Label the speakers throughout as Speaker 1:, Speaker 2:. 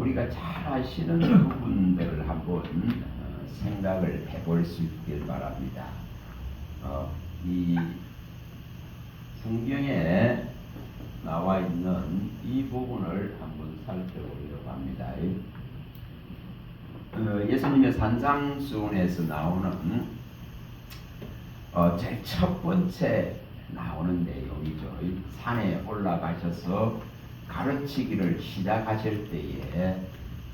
Speaker 1: 우리가 잘 아시는 부분들을 한번 생각을 해볼 수 있길 바랍니다. 이 성경에 나와 있는 이 부분을 한번 살펴보려고 합니다. 예수님의 산상수훈에서 나오는 제일 첫 번째 나오는 내용이죠. 산에 올라가셔서 가르치기를 시작하실 때에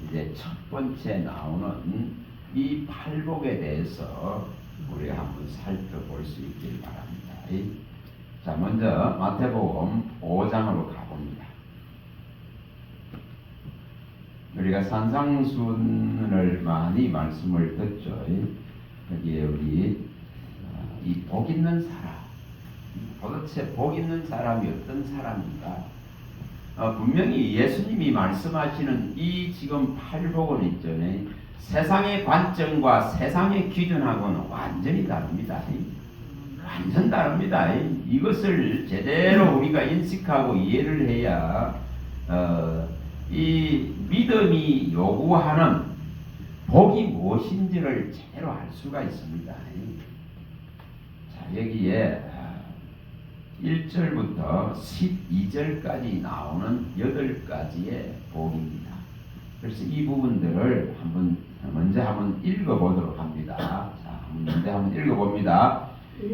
Speaker 1: 이제 첫 번째 나오는 이 팔복에 대해서 우리가 한번 살펴볼 수 있길 바랍니다. 자, 먼저 마태복음 5장으로 가봅니다. 우리가 산상수훈을 많이 말씀을 듣죠. 여기에 우리 이 복 있는 사람, 도대체 복 있는 사람이 어떤 사람인가? 분명히 예수님이 말씀하시는 이 지금 팔복은 있잖아요. 세상의 관점과 세상의 기준하고는 완전히 다릅니다. 완전 다릅니다. 이것을 제대로 우리가 인식하고 이해를 해야 이 믿음이 요구하는 복이 무엇인지를 제대로 알 수가 있습니다. 자, 여기에 1절부터 12절까지 나오는 8가지의 복입니다. 그래서 이 부분들을 먼저 한번 읽어보도록 합니다. 자, 먼저 한번 읽어봅니다.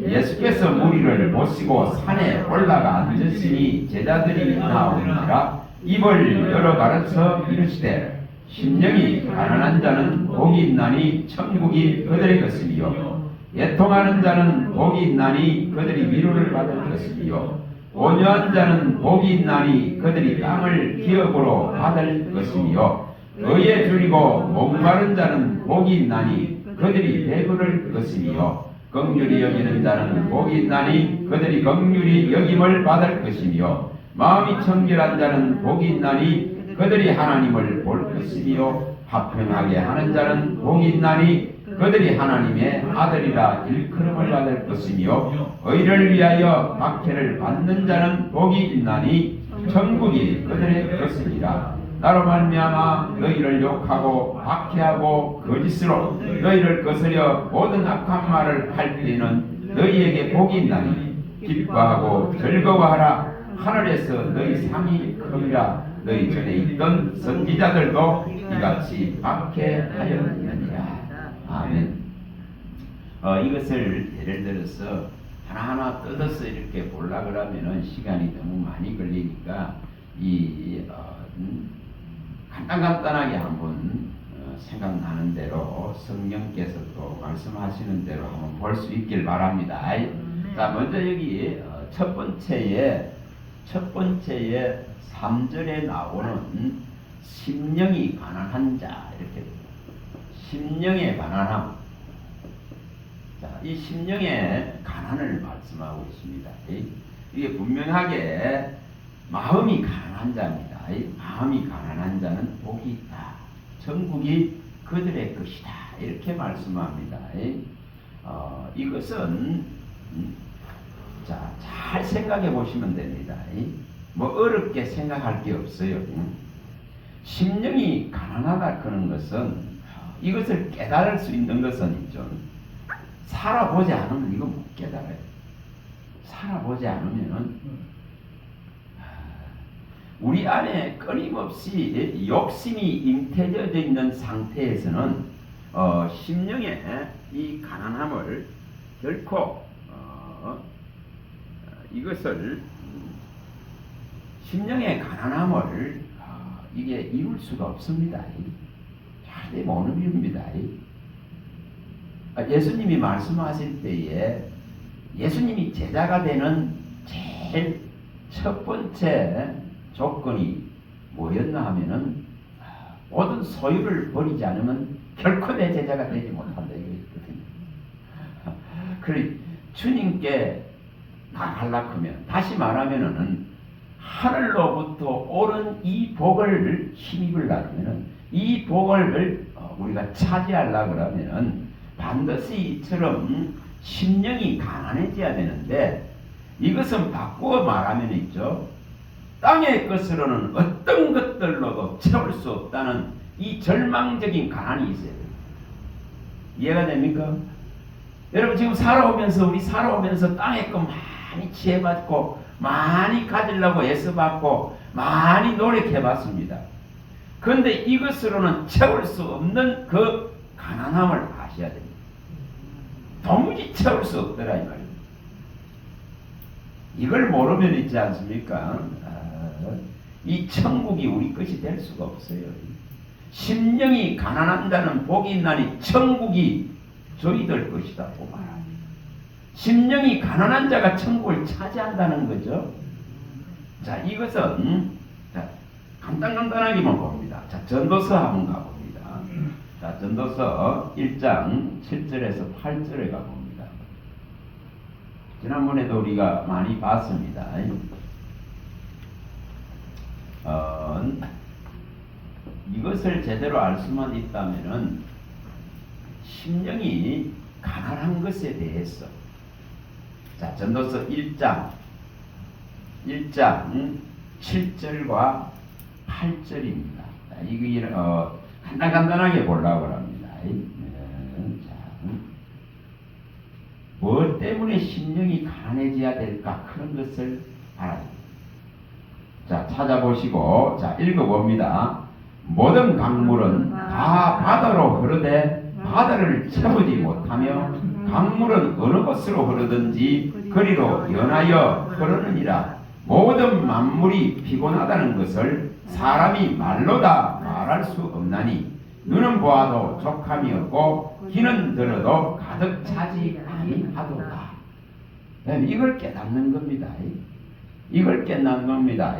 Speaker 1: 예수께서 무리를 보시고 산에 올라가 앉으시니 제자들이 나오니라. 입을 열어 가르쳐 이르시되 심령이 가난한 자는 복이 있나니 천국이 그들의 것이며 애통하는 자는 복이 있나니 그들이 위로를 받을 것이며 온유한 자는 복이 있나니 그들이 땅을 기업으로 받을 것이며 의에 줄이고 목마른 자는 복이 있나니 그들이 배부를 것이며 긍휼히 여기는 자는 복이 있나니 그들이 긍휼히 여김을 받을 것이며 마음이 청결한 자는 복이 있나니 그들이 하나님을 볼 것이며 화평하게 하는 자는 복이 있나니 그들이 하나님의 아들이라 일컬음을 받을 것이며 의를 위하여 박해를 받는 자는 복이 있나니 천국이 그들의 것이니라. 나로 말미암아 너희를 욕하고 박해하고 거짓으로 너희를 거스려 모든 악한 말을 할 때에는 너희에게 복이 있나니 기뻐하고 즐거워하라. 하늘에서 너희 상이 크리라. 너희 전에 있던 선지자들도 이같이 박해하였느니라. 아멘. 이것을 예를 들어서 하나하나 뜯어서 이렇게 보려고 하면은 시간이 너무 많이 걸리니까 간단하게 한번 생각나는 대로 성령께서도 말씀하시는 대로 한번 볼 수 있길 바랍니다. 자, 먼저 여기 첫 번째에 3절에 나오는 심령이 가난한 자, 이렇게 심령의 가난함. 자, 이 심령의 가난을 말씀하고 있습니다. 이게 분명하게 마음이 가난한 자입니다. 마음이 가난한 자는 복이 있다. 천국이 그들의 것이다. 이렇게 말씀합니다. 이것은 자, 잘 생각해 보시면 됩니다. 뭐 어렵게 생각할 게 없어요. 심령이 가난하다 그런 것은 이것을 깨달을 수 있는 것은 있죠. 살아보지 않으면 이거 못 깨달아요. 살아보지 않으면은 우리 안에 끊임없이 욕심이 임태져져 있는 상태에서는 심령의 이 가난함을 결코 이것을 심령의 가난함을 이게 이룰 수가 없습니다. 절대 못 이룹니다. 예수님이 말씀하실 때에 예수님이 제자가 되는 제일 첫 번째 조건이 뭐였나 하면은 모든 소유를 버리지 않으면 결코 내 제자가 되지 못한다 이거거든요. 그래 주님께 나가려고 하면 다시 말하면은 하늘로부터 오는 이 복을 힘입으려면은 이 복을 우리가 차지하려고 그러면은 반드시 이처럼 심령이 가난해져야 되는데 이것은 바꾸어 말하면 있죠. 땅의 것으로는 어떤 것들로도 채울 수 없다는 이 절망적인 가난이 있어야 돼요. 이해가 됩니까? 여러분 지금 우리 살아오면서 땅의 것 많이 취해봤고 많이 가지려고 애써봤고 많이 노력해봤습니다. 그런데 이것으로는 채울 수 없는 그 가난함을 아셔야 됩니다. 도무지 채울 수 없더라 이 말입니다. 이걸 모르면 있지 않습니까? 이 천국이 우리 것이 될 수가 없어요. 심령이 가난한 자는 복이 있나니 천국이 저희들 것이다고 말합니다. 심령이 가난한 자가 천국을 차지한다는 거죠. 자, 이것은 간단하게만 봅니다. 자, 전도서 한번 가봅니다. 자, 전도서 1장 7절에서 8절에 가봅니다. 지난번에도 우리가 많이 봤습니다. 이것을 제대로 알 수만 있다면은 심령이 가난한 것에 대해서 자, 전도서 1장 7절과 8절입니다. 이거 간단하게 보려고 합니다. 뭐 때문에 심령이 가난해져야 될까? 그런 것을 알아야 됩니다. 자, 찾아보시고 자, 읽어봅니다. 모든 강물은 다 바다로 흐르되 바다를 채우지 못하며 강물은 어느 곳으로 흐르든지 그리로 연하여 흐르느니라. 모든 만물이 피곤하다는 것을 사람이 말로 다 말할 수 없나니 눈은 보아도 족함이 없고 귀는 들어도 가득 차지 아니하도다. 이걸 깨닫는 겁니다. 이걸 깨닫는 겁니다.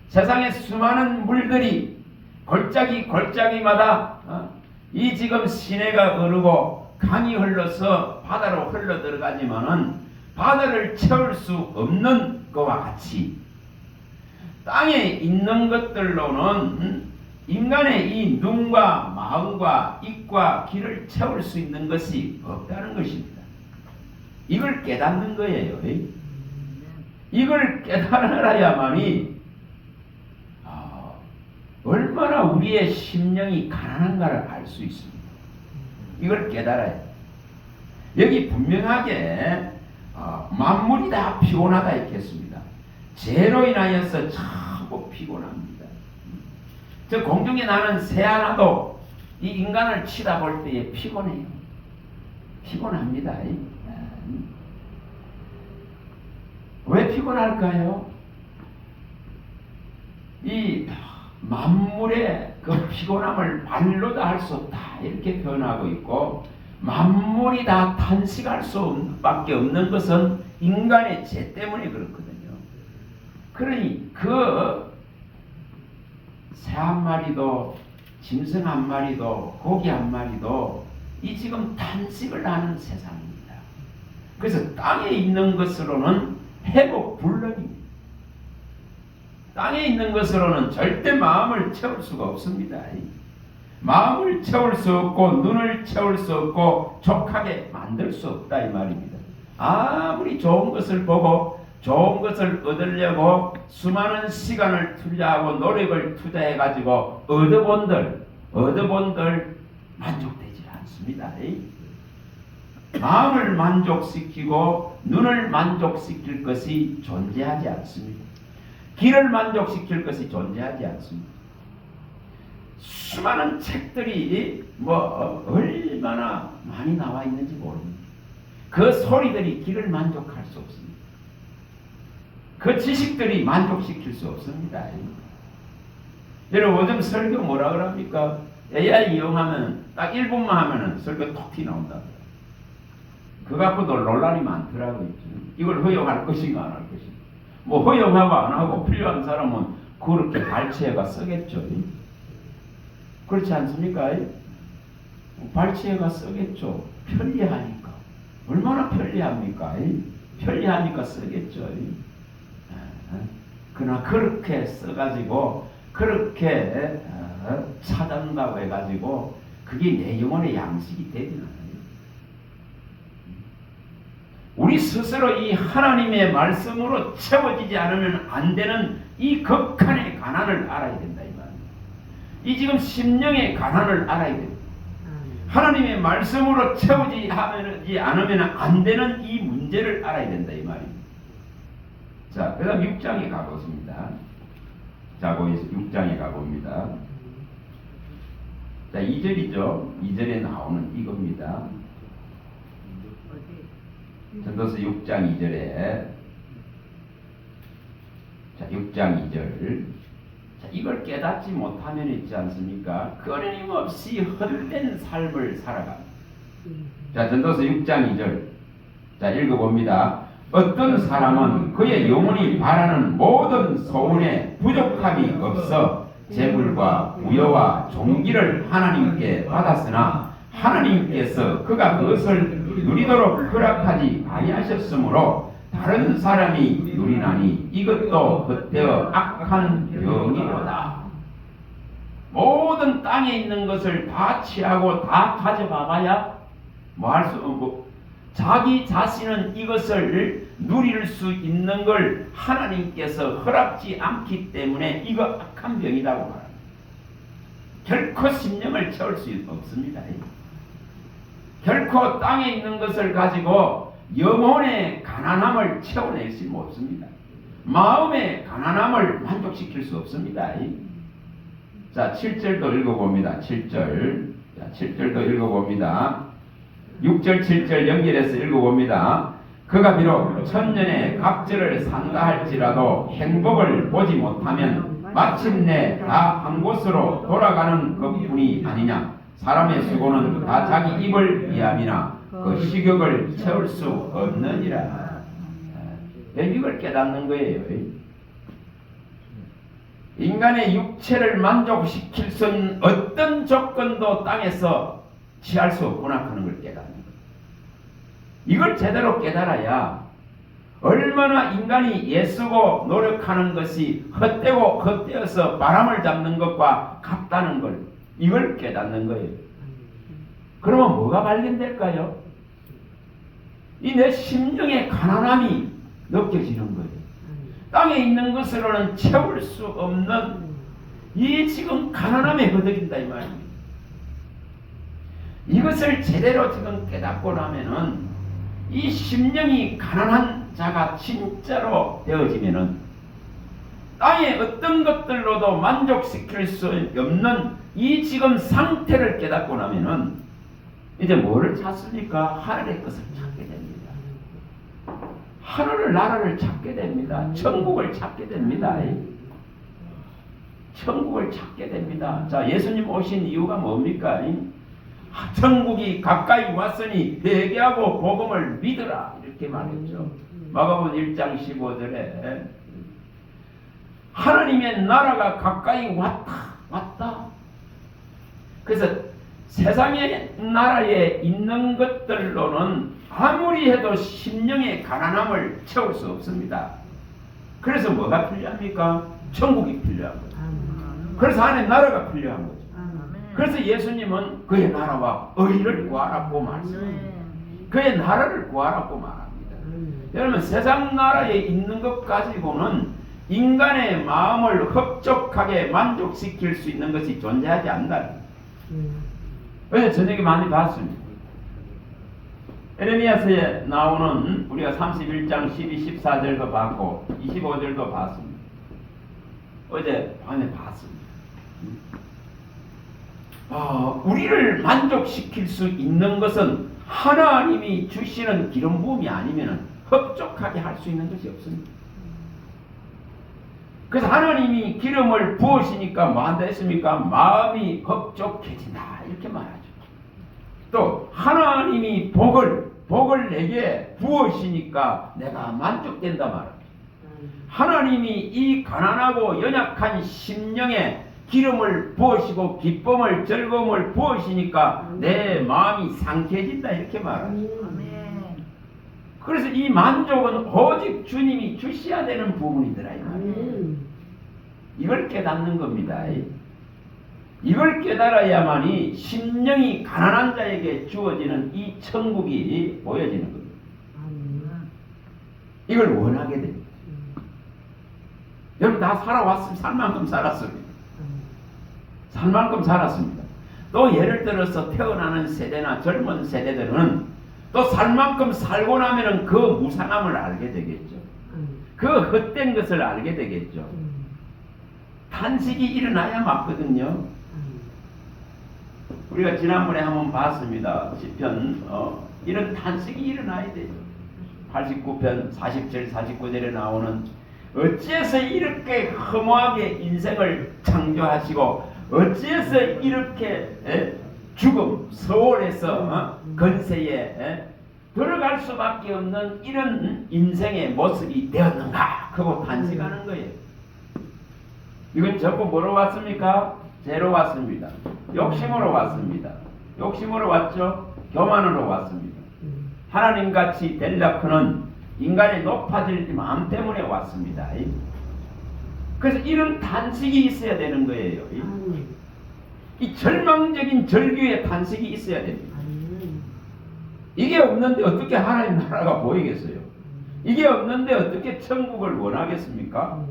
Speaker 1: 세상에 수많은 물들이 골짜기마다 이 지금 시내가 흐르고 강이 흘러서 바다로 흘러 들어가지만은 바다를 채울 수 없는 것과 같이 땅에 있는 것들로는 인간의 이 눈과 마음과 입과 귀를 채울 수 있는 것이 없다는 것입니다. 이걸 깨닫는 거예요. 이걸 깨달아야만이 얼마나 우리의 심령이 가난한가를 알 수 있습니다. 이걸 깨달아야 돼요. 여기 분명하게 만물이 다 피곤하다 했겠습니다. 죄로 인하여서 전부 피곤합니다. 저 공중에 나는 새 하나도 이 인간을 치다볼 때에 피곤해요. 피곤합니다. 왜 피곤할까요? 이 만물의 그 피곤함을 말로도 할 수 없다 이렇게 표현하고 있고, 만물이 다 탄식할 수밖에 없는 것은 인간의 죄 때문에 그렇거든요. 그러니 그 새 한 마리도 짐승 한 마리도 고기 한 마리도 이 지금 탄식을 하는 세상입니다. 그래서 땅에 있는 것으로는 회복 불능입니다. 땅에 있는 것으로는 절대 마음을 채울 수가 없습니다. 마음을 채울 수 없고 눈을 채울 수 없고 족하게 만들 수 없다 이 말입니다. 아무리 좋은 것을 보고 좋은 것을 얻으려고 수많은 시간을 투자하고 노력을 투자해가지고 얻어본들 만족되지 않습니다. 마음을 만족시키고 눈을 만족시킬 것이 존재하지 않습니다. 귀를 만족시킬 것이 존재하지 않습니다. 수많은 책들이 얼마나 많이 나와 있는지 모릅니다. 그 소리들이 귀를 만족할 수 없습니다. 그 지식들이 만족시킬 수 없습니다. 여러분 요즘 설교 뭐라 그럽니까? AI 이용하면 딱 1분만 하면은 설교 톡 튀어나온다. 그거 갖고도 논란이 많더라고요. 이걸 허용할 것인가 안 할 것인가. 허용하고 안 하고 필요한 사람은 그렇게 발췌해가 쓰겠죠. 그렇지 않습니까? 발췌해가 쓰겠죠. 편리하니까. 얼마나 편리합니까? 편리하니까 쓰겠죠. 그러나 그렇게 써가지고 그렇게 찾아낸다고 해가지고 그게 내 영혼의 양식이 되지는 않아요. 우리 스스로 이 하나님의 말씀으로 채워지지 않으면 안 되는 이 극한의 가난을 알아야 된다 이 말이에요. 이 지금 심령의 가난을 알아야 됩니다. 하나님의 말씀으로 채워지지 않으면 안 되는 이 문제를 알아야 된다 이 말입니다. 자, 그 다음 6장에 가보겠습니다. 자, 거기서 6장에 가봅니다. 자, 2절이죠. 2절에 나오는 이겁니다. 전도서 6장 2절에 자, 6장 2절. 자, 이걸 깨닫지 못하면 있지 않습니까? 끊임없이 헛된 삶을 살아갑니다. 자, 전도서 6장 2절. 자, 읽어봅니다. 어떤 사람은 그의 영혼이 바라는 모든 소원에 부족함이 없어 재물과 부여와 종기를 하나님께 받았으나 하나님께서 그가 그것을 누리도록 허락하지 아니하셨으므로 다른 사람이 누리나니 이것도 헛되어 악한 병이로다. 모든 땅에 있는 것을 다 취하고 다 가져가봐야 뭐 할 수 없고 자기 자신은 이것을 누릴 수 있는 걸 하나님께서 허락지 않기 때문에 이거 악한 병이라고 말합니다. 결코 심령을 채울 수 없습니다. 결코 땅에 있는 것을 가지고 영혼의 가난함을 채워낼 수 없습니다. 마음의 가난함을 만족시킬 수 없습니다. 자, 7절도 읽어봅니다. 7절. 자, 7절도 읽어봅니다. 6절 7절 연결해서 읽어봅니다. 그가 비록 천년의 갑절을 산다 할지라도 행복을 보지 못하면 마침내 다 한 곳으로 돌아가는 것뿐이 아니냐. 사람의 수고는 다 자기 입을 위함이나 그 식욕을 채울 수 없느니라. 이걸 깨닫는 거예요. 인간의 육체를 만족시킬 수 있는 어떤 조건도 땅에서 취할 수 없구나 하는 걸 깨닫는 거예요. 이걸 제대로 깨달아야 얼마나 인간이 애쓰고 노력하는 것이 헛되고 헛되어서 바람을 잡는 것과 같다는 걸 이걸 깨닫는 거예요. 그러면 뭐가 발견될까요? 이 내 심령의 가난함이 느껴지는 거예요. 땅에 있는 것으로는 채울 수 없는 이 지금 가난함에 허덕인다 이 말입니다. 이것을 제대로 지금 깨닫고 나면은 이 심령이 가난한 자가 진짜로 되어지면은 땅의 어떤 것들로도 만족시킬 수 없는 이 지금 상태를 깨닫고 나면은 이제 뭐를 찾습니까? 하늘의 것을 찾게 됩니다. 하늘을 나라를 찾게 됩니다. 천국을 찾게 됩니다. 천국을 찾게 됩니다. 자, 예수님 오신 이유가 뭡니까? 천국이 가까이 왔으니 회개하고 복음을 믿으라 이렇게 말했죠. 마가복음 1장 15절에 하나님의 나라가 가까이 왔다. 그래서 세상의 나라에 있는 것들로는 아무리 해도 심령의 가난함을 채울 수 없습니다. 그래서 뭐가 필요합니까? 천국이 필요한 거죠. 그래서 하나님의 나라가 필요한 거죠. 그래서 예수님은 그의 나라와 의를 구하라고 말씀합니다. 그의 나라를 구하라고 말합니다. 여러분, 세상 나라에 있는 것 가지고는 인간의 마음을 흡족하게 만족시킬 수 있는 것이 존재하지 않는다. 왜 저녁에 많이 봤습니다. 에레미야서에 나오는 우리가 31장 12, 14절도 봤고 25절도 봤습니다. 어제 밤에 봤습니다. 우리를 만족시킬 수 있는 것은 하나님이 주시는 기름 부음이 아니면 흡족하게 할 수 있는 것이 없습니다. 그래서 하나님이 기름을 부으시니까 뭐 한다 했습니까? 마음이 흡족해진다 이렇게 말하죠. 또 하나님이 복을 내게 부으시니까 내가 만족된다 말합니다. 하나님이 이 가난하고 연약한 심령에 기름을 부으시고 기쁨을 즐거움을 부으시니까 내 마음이 상쾌해진다 이렇게 말합니다. 그래서 이 만족은 오직 주님이 주셔야 되는 부분이더라 이 말이에요. 이걸 깨닫는 겁니다. 이걸 깨달아야만이 심령이 가난한 자에게 주어지는 이 천국이 보여지는 겁니다. 이걸 원하게 됩니다. 여러분 다 살아왔으면 살 만큼 살았습니다. 살 만큼 살았습니다. 또 예를 들어서 태어나는 세대나 젊은 세대들은 또 살 만큼 살고 나면은 그 무상함을 알게 되겠죠. 그 헛된 것을 알게 되겠죠. 탄식이 일어나야 맞거든요. 우리가 지난번에 한번 봤습니다. 시편 이런 탄식이 일어나야 돼요. 89편 47, 49절에 나오는 어찌해서 이렇게 허무하게 인생을 창조하시고 어찌해서 이렇게 죽음, 서울에서 건세에 들어갈 수밖에 없는 이런 인생의 모습이 되었는가 하고 탄식하는 거예요. 이건 전부 뭐로 왔습니까? 죄로 왔습니다. 욕심으로 왔습니다. 욕심으로 왔죠? 교만으로 왔습니다. 하나님같이 되려고는 인간의 높아질 마음 때문에 왔습니다. 그래서 이런 탄식이 있어야 되는 거예요. 이 절망적인 절규의 탄식이 있어야 됩니다. 이게 없는데 어떻게 하나님 나라가 보이겠어요? 이게 없는데 어떻게 천국을 원하겠습니까?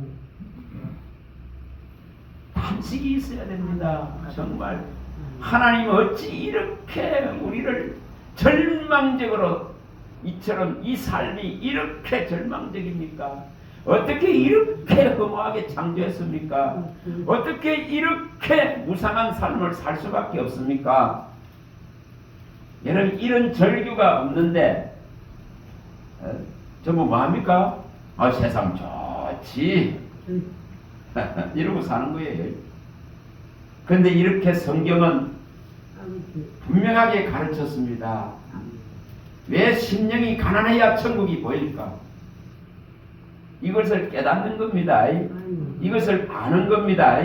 Speaker 1: 탄식이 있어야 됩니다. 정말 하나님 어찌 이렇게 우리를 절망적으로 이처럼 이 삶이 이렇게 절망적입니까? 어떻게 이렇게 허무하게 창조했습니까? 어떻게 이렇게 무상한 삶을 살 수밖에 없습니까? 여러분 이런 절규가 없는데 전부 뭐합니까? 세상 좋지 이러고 사는 거예요. 그런데 이렇게 성경은 분명하게 가르쳤습니다. 왜 심령이 가난해야 천국이 보일까? 이것을 깨닫는 겁니다. 이것을 아는 겁니다.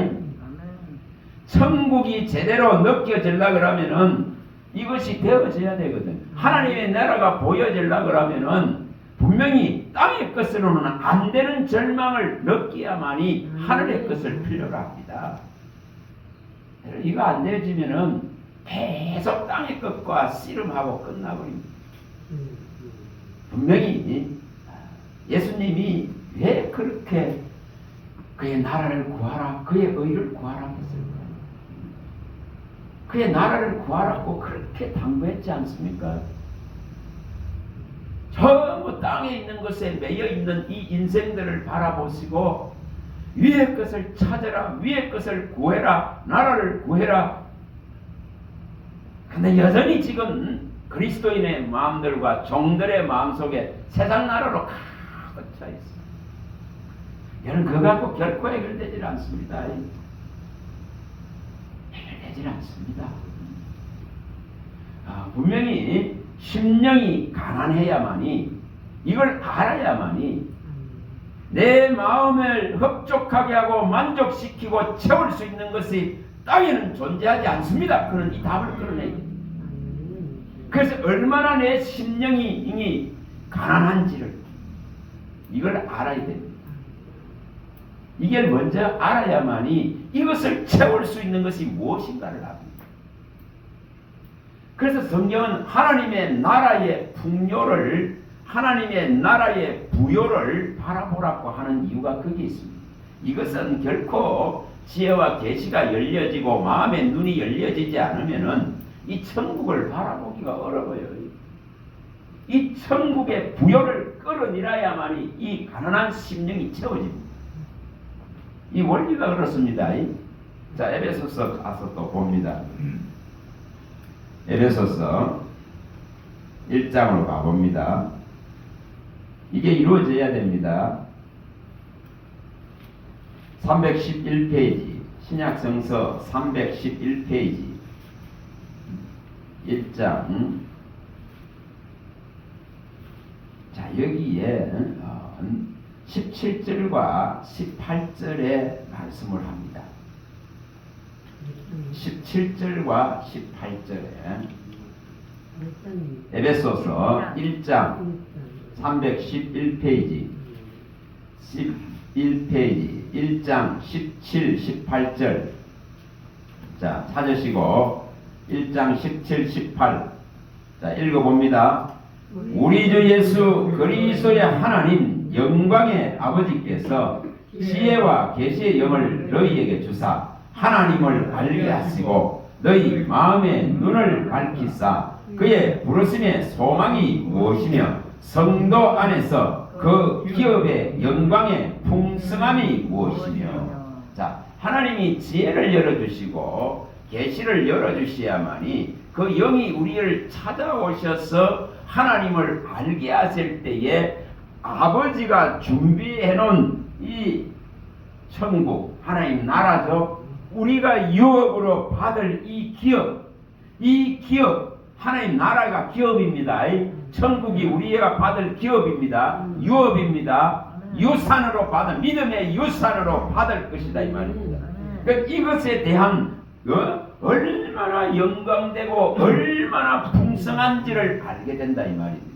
Speaker 1: 천국이 제대로 느껴지려고 그러면은 이것이 되어져야 되거든. 하나님의 나라가 보여지려고 그러면은 분명히 땅의 것으로는 안 되는 절망을 느끼야만이 하늘의 것을 필요로 합니다. 이거 안 되어지면은 계속 땅의 것과 씨름하고 끝나버립니다. 분명히 예수님이 왜 그렇게 그의 나라를 구하라, 그의 의를 구하라 했을까요? 그의 나라를 구하라고 그렇게 당부했지 않습니까? 전부 땅에 있는 것에 매여 있는 이 인생들을 바라보시고 위의 것을 찾아라, 위의 것을 구해라, 나라를 구해라. 근데 여전히 지금 그리스도인의 마음들과 종들의 마음속에 세상 나라로 가득 차 있어요. 여러분 그거 갖고 결코 해결되질 않습니다. 해결되질 않습니다. 분명히 심령이 가난해야만이, 이걸 알아야만이 내 마음을 흡족하게 하고 만족시키고 채울 수 있는 것이 땅에는 존재하지 않습니다. 그런 이 답을 끌어내야 됩니다. 그래서 얼마나 내 심령이 가난한지를 이걸 알아야 됩니다. 이걸 먼저 알아야만이 이것을 채울 수 있는 것이 무엇인가를 압니다. 그래서 성경은 하나님의 나라의 풍요를, 하나님의 나라의 부요를 바라보라고 하는 이유가 거기에 있습니다. 이것은 결코 지혜와 계시가 열려지고 마음의 눈이 열려지지 않으면은 이 천국을 바라보기가 어려워요. 이 천국의 부요를 끌어내려야만이 이 가난한 심령이 채워집니다. 이 원리가 그렇습니다. 자, 에베소서 가서 또 봅니다. 에베소서 1장으로 가봅니다. 이게 이루어져야 됩니다. 311페이지, 신약성서 311페이지 1장. 자, 여기에 17절과 18절의 말씀을 합니다. 17절과 18절에 에베소서 1장 311페이지 11페이지 1장 17, 18절. 자, 찾으시고 1장 17, 18. 자, 읽어봅니다. 우리 주 예수 그리스도의 하나님 영광의 아버지께서 지혜와 계시의 영을 너희에게 주사 하나님을 알게 하시고 너희 마음의 눈을 밝히사 그의 부르심의 소망이 무엇이며 성도 안에서 그 기업의 영광의 풍성함이 무엇이며. 자, 하나님이 지혜를 열어주시고 계시를 열어주셔야만이 그 영이 우리를 찾아오셔서 하나님을 알게 하실 때에 아버지가 준비해놓은 이 천국 하나님 나라죠. 우리가 유업으로 받을 이 기업 하나님 나라가 기업입니다. 천국이 우리가 받을 기업입니다. 유업입니다. 유산으로 받은 믿음의 유산으로 받을 것이다 이 말입니다. 그러니까 이것에 대한 얼마나 영광되고 얼마나 풍성한지를 알게 된다 이 말입니다.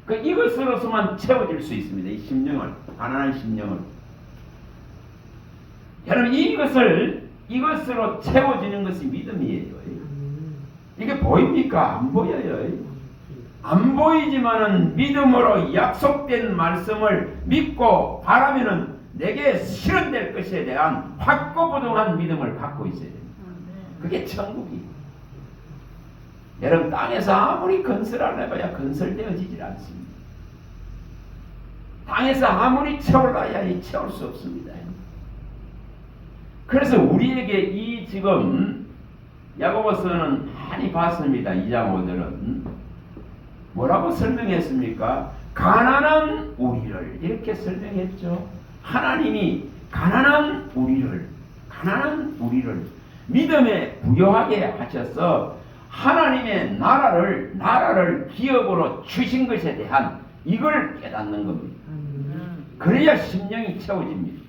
Speaker 1: 그 이것으로서만 채워질 수 있습니다. 이 심령을, 가난한 심령을. 여러분 이것으로 채워지는 것이 믿음이에요. 이게 보입니까? 안 보여요. 안 보이지만은 믿음으로 약속된 말씀을 믿고 바라면은 내게 실현될 것에 대한 확고부동한 믿음을 갖고 있어야 됩니다. 그게 천국이에요. 여러분 땅에서 아무리 건설을 해봐야 건설되어지질 않습니다. 땅에서 아무리 채울라야 채울 수 없습니다. 그래서 우리에게 이 지금 야고보서는 많이 봤습니다. 2장 5절은 뭐라고 설명했습니까? 가난한 우리를 이렇게 설명했죠. 하나님이 가난한 우리를 믿음에 부여하게 하셔서 하나님의 나라를 기업으로 주신 것에 대한 이걸 깨닫는 겁니다. 그래야 심령이 채워집니다.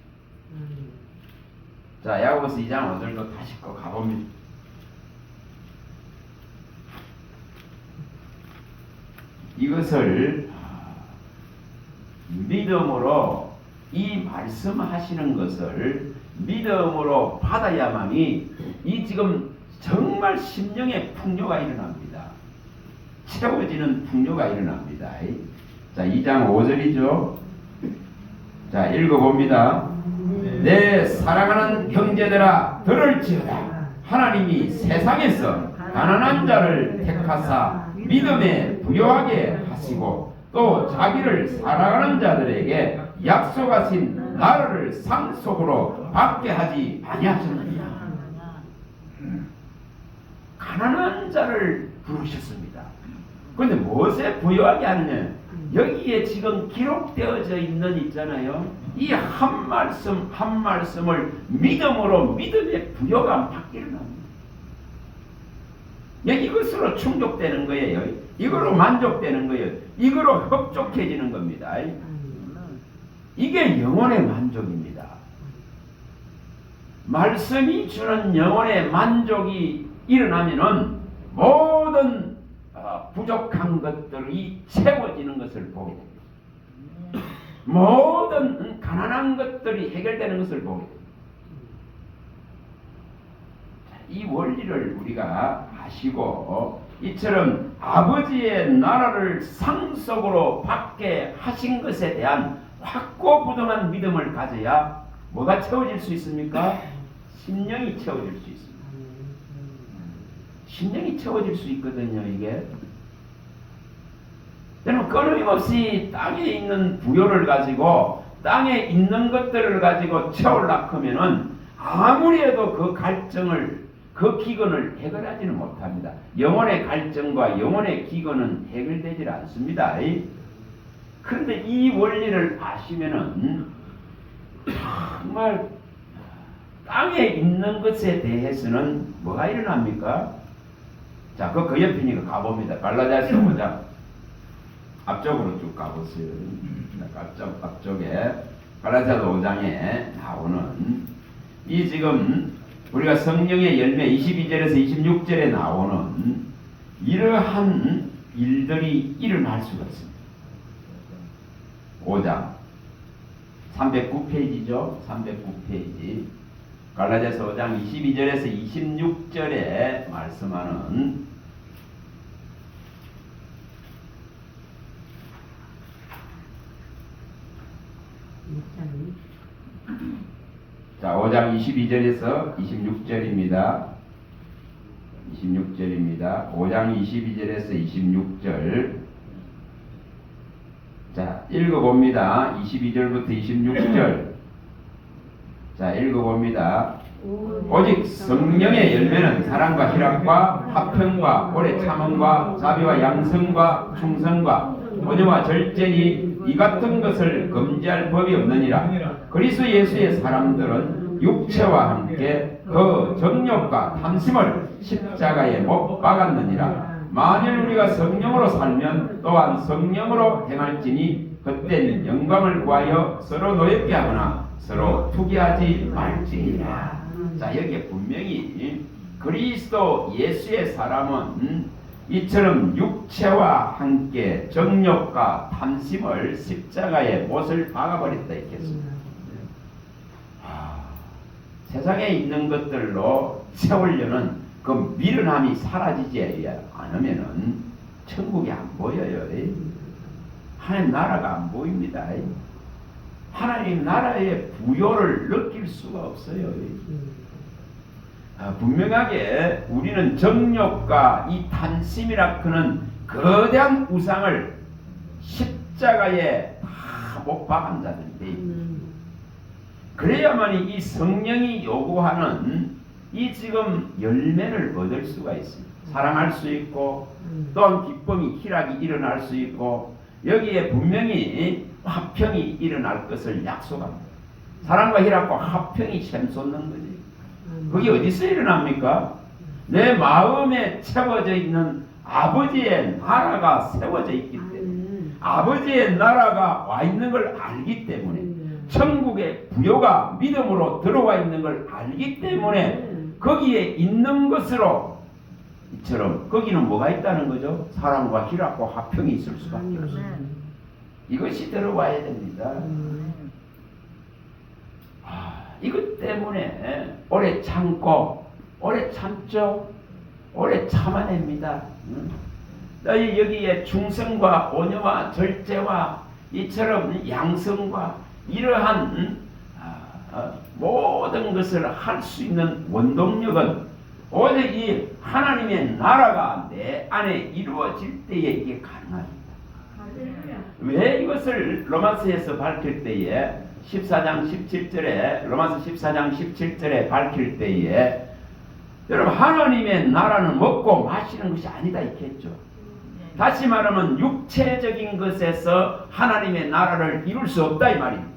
Speaker 1: 자, 야고보서 2장 5절도 다시 거 가봅니다. 이것을 믿음으로 이 말씀하시는 것을 믿음으로 받아야만이 이 지금 정말 심령의 풍요가 일어납니다. 채워지는 풍요가 일어납니다. 자, 2장 5절이죠. 자, 읽어봅니다. 내 사랑하는 형제들아 들을지어다. 하나님이 세상에서 가난한 자를 택하사 믿음에 부여하게 하시고 또 자기를 사랑하는 자들에게 약속하신 나라를 상속으로 받게 하지 아니하셨느냐. 가난한 자를 부르셨습니다. 그런데 무엇에 부여하게 하느냐? 여기에 지금 기록되어져 있잖아요. 이 한 말씀을 믿음으로 믿음의 부여가 받기를 합니다. 이것으로 충족되는 거예요. 이거로 만족되는 거예요. 이거로 흡족해지는 겁니다. 이게 영혼의 만족입니다. 말씀이 주는 영혼의 만족이 일어나면은 모든 부족한 것들이 채워지는 것을 보게 됩니다. 모든 가난한 것들이 해결되는 것을 보게 됩니다. 이 원리를 우리가 아시고 이처럼 아버지의 나라를 상속으로 받게 하신 것에 대한 확고부동한 믿음을 가져야 뭐가 채워질 수 있습니까? 심령이 채워질 수 있습니다. 심령이 채워질 수 있거든요. 이게 여러분 끊임없이 땅에 있는 부요를 가지고 땅에 있는 것들을 가지고 채우려고 하면은 아무리 해도 그 갈증을 그 기근을 해결하지는 못합니다. 영혼의 갈증과 영혼의 기근은 해결되질 않습니다. 그런데 이 원리를 아시면은 정말 땅에 있는 것에 대해서는 뭐가 일어납니까? 자, 그 옆이니까 가봅니다. 갈라디아서 5장 앞쪽으로 쭉 가보세요. 앞쪽에 갈라디아서 5장에 나오는 이 지금 우리가 성령의 열매 22절에서 26절에 나오는 이러한 일들이 일어날 수가 있습니다. 5장 309페이지죠. 309페이지 갈라디아서 5장 22절에서 26절에 말씀하는 자, 5장 22절에서 26절입니다. 26절입니다. 5장 22절에서 26절. 자, 읽어봅니다. 22절부터 26절. 자, 읽어봅니다. 오직 성령의 열매는 사랑과 희락과 화평과 오래 참음과 자비와 양성과 충성과 온유와 절제니 이 같은 것을 금지할 법이 없느니라. 그리스도 예수의 사람들은 육체와 함께 그 정욕과 탐심을 십자가에 못 박았느니라. 만일 우리가 성령으로 살면 또한 성령으로 행할지니 그때는 영광을 구하여 서로 노엽게 하거나 서로 투기하지 말지니라. 자, 여기에 분명히 그리스도 예수의 사람은 이처럼 육체와 함께 정욕과 탐심을 십자가에 못을 박아버렸다 했겠습니다. 세상에 있는 것들로 채우려는 그 미련함이 사라지지 않으면은 천국이 안 보여요. 하나님 나라가 안 보입니다. 하나님 나라의 부요를 느낄 수가 없어요. 분명하게 우리는 정욕과 이 탐심이라 크는 거대한 우상을 십자가에 다 못 박은 자들인데, 그래야만이 이 성령이 요구하는 이 지금 열매를 얻을 수가 있습니다. 사랑할 수 있고 또한 기쁨이 희락이 일어날 수 있고 여기에 분명히 화평이 일어날 것을 약속합니다. 사랑과 희락과 화평이 샘솟는 거지. 그게 어디서 일어납니까? 내 마음에 채워져 있는 아버지의 나라가 세워져 있기 때문에, 아버지의 나라가 와 있는 걸 알기 때문에, 천국의 부요가 믿음으로 들어와 있는 걸 알기 때문에 거기에 있는 것으로 이처럼 거기는 뭐가 있다는 거죠? 사랑과 희락과 화평이 있을 수밖에 없습니다. 이것이 들어와야 됩니다. 이것 때문에 오래 참고 오래 참죠. 오래 참아냅니다. 여기에 충성과 온유와 절제와 이처럼 양성과 이러한 모든 것을 할 수 있는 원동력은 오직 이 하나님의 나라가 내 안에 이루어질 때에 이게 가능합니다. 왜 이것을 로마서에서 밝힐 때에 14장 17절에 로마서 14장 17절에 밝힐 때에 여러분 하나님의 나라는 먹고 마시는 것이 아니다 이렇겠죠. 다시 말하면 육체적인 것에서 하나님의 나라를 이룰 수 없다 이 말입니다.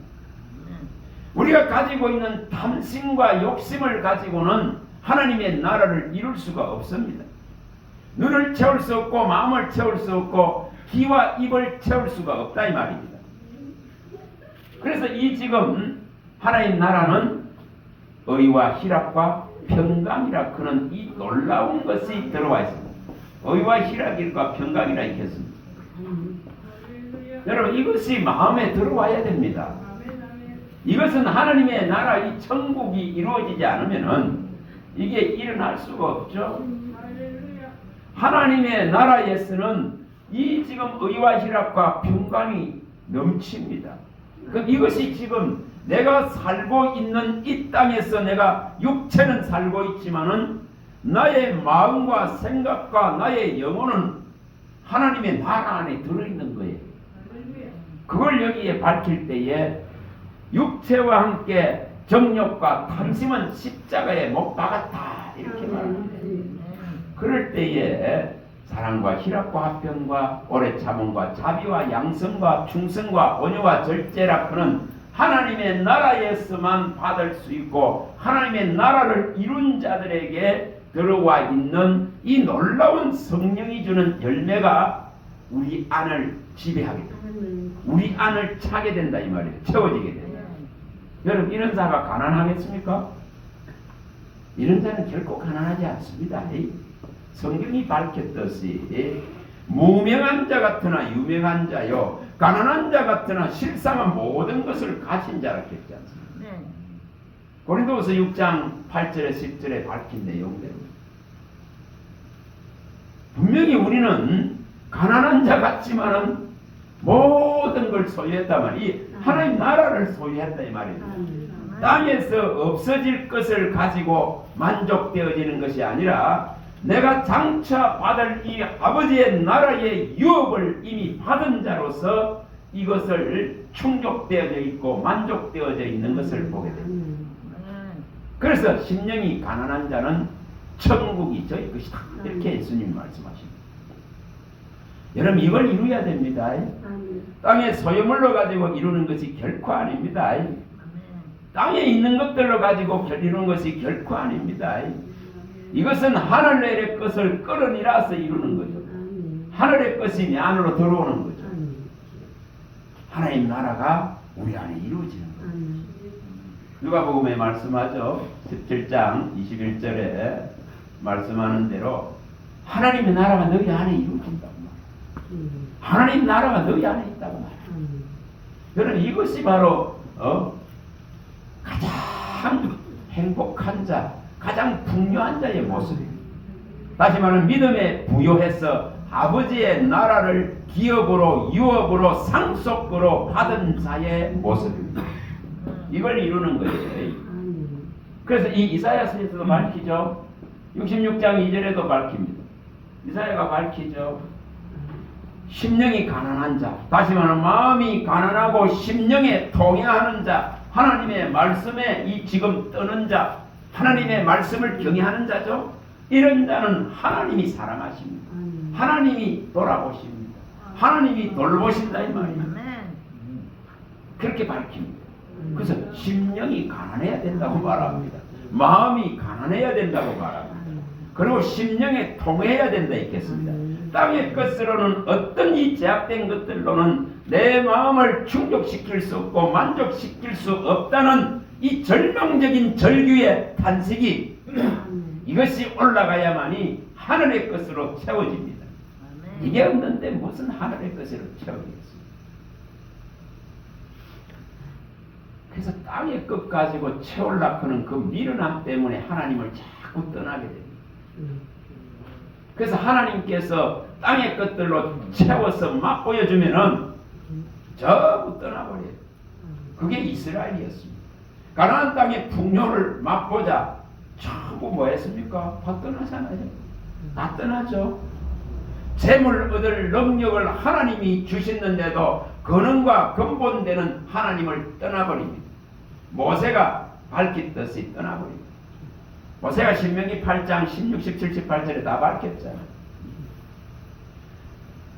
Speaker 1: 우리가 가지고 있는 탐심과 욕심을 가지고는 하나님의 나라를 이룰 수가 없습니다. 눈을 채울 수 없고 마음을 채울 수 없고 귀와 입을 채울 수가 없다 이 말입니다. 그래서 이 지금 하나님 나라는 의와 희락과 평강이라 그는 이 놀라운 것이 들어와 있습니다. 의와 희락과 평강이라 했습니다. 여러분 이것이 마음에 들어와야 됩니다. 이것은 하나님의 나라 이 천국이 이루어지지 않으면은 이게 일어날 수가 없죠. 하나님의 나라에서는 이 지금 의와 희락과 평강이 넘칩니다. 이것이 지금 내가 살고 있는 이 땅에서 내가 육체는 살고 있지만은 나의 마음과 생각과 나의 영혼은 하나님의 나라 안에 들어있는 거예요. 그걸 여기에 밝힐 때에 육체와 함께 정욕과 탐심은 십자가에 못 박았다 이렇게 말합니다. 그럴 때에 사랑과 희락과 화평과 오래 참음과 자비와 양성과 충성과 온유와 절제라 그는 하나님의 나라에서만 받을 수 있고 하나님의 나라를 이룬 자들에게 들어와 있는 이 놀라운 성령이 주는 열매가 우리 안을 지배하게 됩니다. 우리 안을 차게 된다 이 말이에요. 채워지게 됩니다. 여러분 이런 자가 가난하겠습니까? 이런 자는 결코 가난하지 않습니다. 성경이 밝혔듯이 무명한 자 같으나 유명한 자요 가난한 자 같으나 실상한 모든 것을 가진 자라 했지 않습니까? 고린도후서 6장 8절에 10절에 밝힌 내용대로 분명히 우리는 가난한 자 같지만은 모든 걸 소유했단 말이에요. 하나님 나라를 소유했다 이 말입니다. 땅에서 없어질 것을 가지고 만족되어지는 것이 아니라 내가 장차 받을 이 아버지의 나라의 유업을 이미 받은 자로서 이것을 충족되어져 있고 만족되어져 있는 것을 보게 됩니다. 그래서 심령이 가난한 자는 천국이 저희 것이다. 이렇게 예수님이 말씀하십니다. 여러분 이걸 이루어야 됩니다. 땅의 소유물로 가지고 이루는 것이 결코 아닙니다. 땅에 있는 것들로 가지고 이루는 것이 결코 아닙니다. 이것은 하늘의 것을 끌어내려서 이루는 거죠. 하늘의 것이 안으로 들어오는 거죠. 하나님 나라가 우리 안에 이루어지는 거죠. 누가복음에 말씀하죠. 17장 21절에 말씀하는 대로 하나님의 나라가 너희 안에 이루어진다고 말해요. 하나님 나라가 너희 안에 있다고 말해요. 여러분 이것이 바로 가장 행복한 자, 가장 풍요한 자의 모습입니다. 다시 말하면 믿음에 부요해서 아버지의 나라를 기업으로 유업으로 상속으로 받은 자의 모습입니다. 이걸 이루는 거예요. 그래서 이 이사야서에서도 밝히죠. 66장 2절에도 밝힙니다. 이사야가 밝히죠. 심령이 가난한 자, 다시 말하면 마음이 가난하고 심령에 동의하는 자, 하나님의 말씀에 이 지금 떠는 자, 하나님의 말씀을 경외하는 자죠. 이런 자는 하나님이 사랑하십니다. 하나님이 돌아보십니다. 하나님이 돌보신다 이 말이에요. 그렇게 밝힙니다. 그래서 심령이 가난해야 된다고 말합니다. 마음이 가난해야 된다고 말합니다. 그리고 심령에 통해야 된다 있겠습니다. 땅의 것으로는 어떤 이 제약된 것들로는 내 마음을 충족시킬 수 없고 만족시킬 수 없다는 이 절망적인 절규의 탄식이 이것이 올라가야만이 하늘의 것으로 채워집니다. 이게 없는데 무슨 하늘의 것으로 채우겠습니까? 그래서 땅의 것 가지고 채우려고 하는 그 미련함 때문에 하나님을 자꾸 떠나게 됩니다. 그래서 하나님께서 땅의 것들로 채워서 맛보여주면은 전부 떠나버려요. 그게 이스라엘이었습니다. 가나안 땅의 풍요를 맛보자 전부 뭐 했습니까? 다 떠나잖아요. 다 떠나죠. 재물 얻을 능력을 하나님이 주셨는데도 근원과 근본되는 하나님을 떠나버립니다. 모세가 밝혔듯이 떠나버립니다. 모세가 신명기 8장 16, 17, 18절에 다 밝혔잖아요.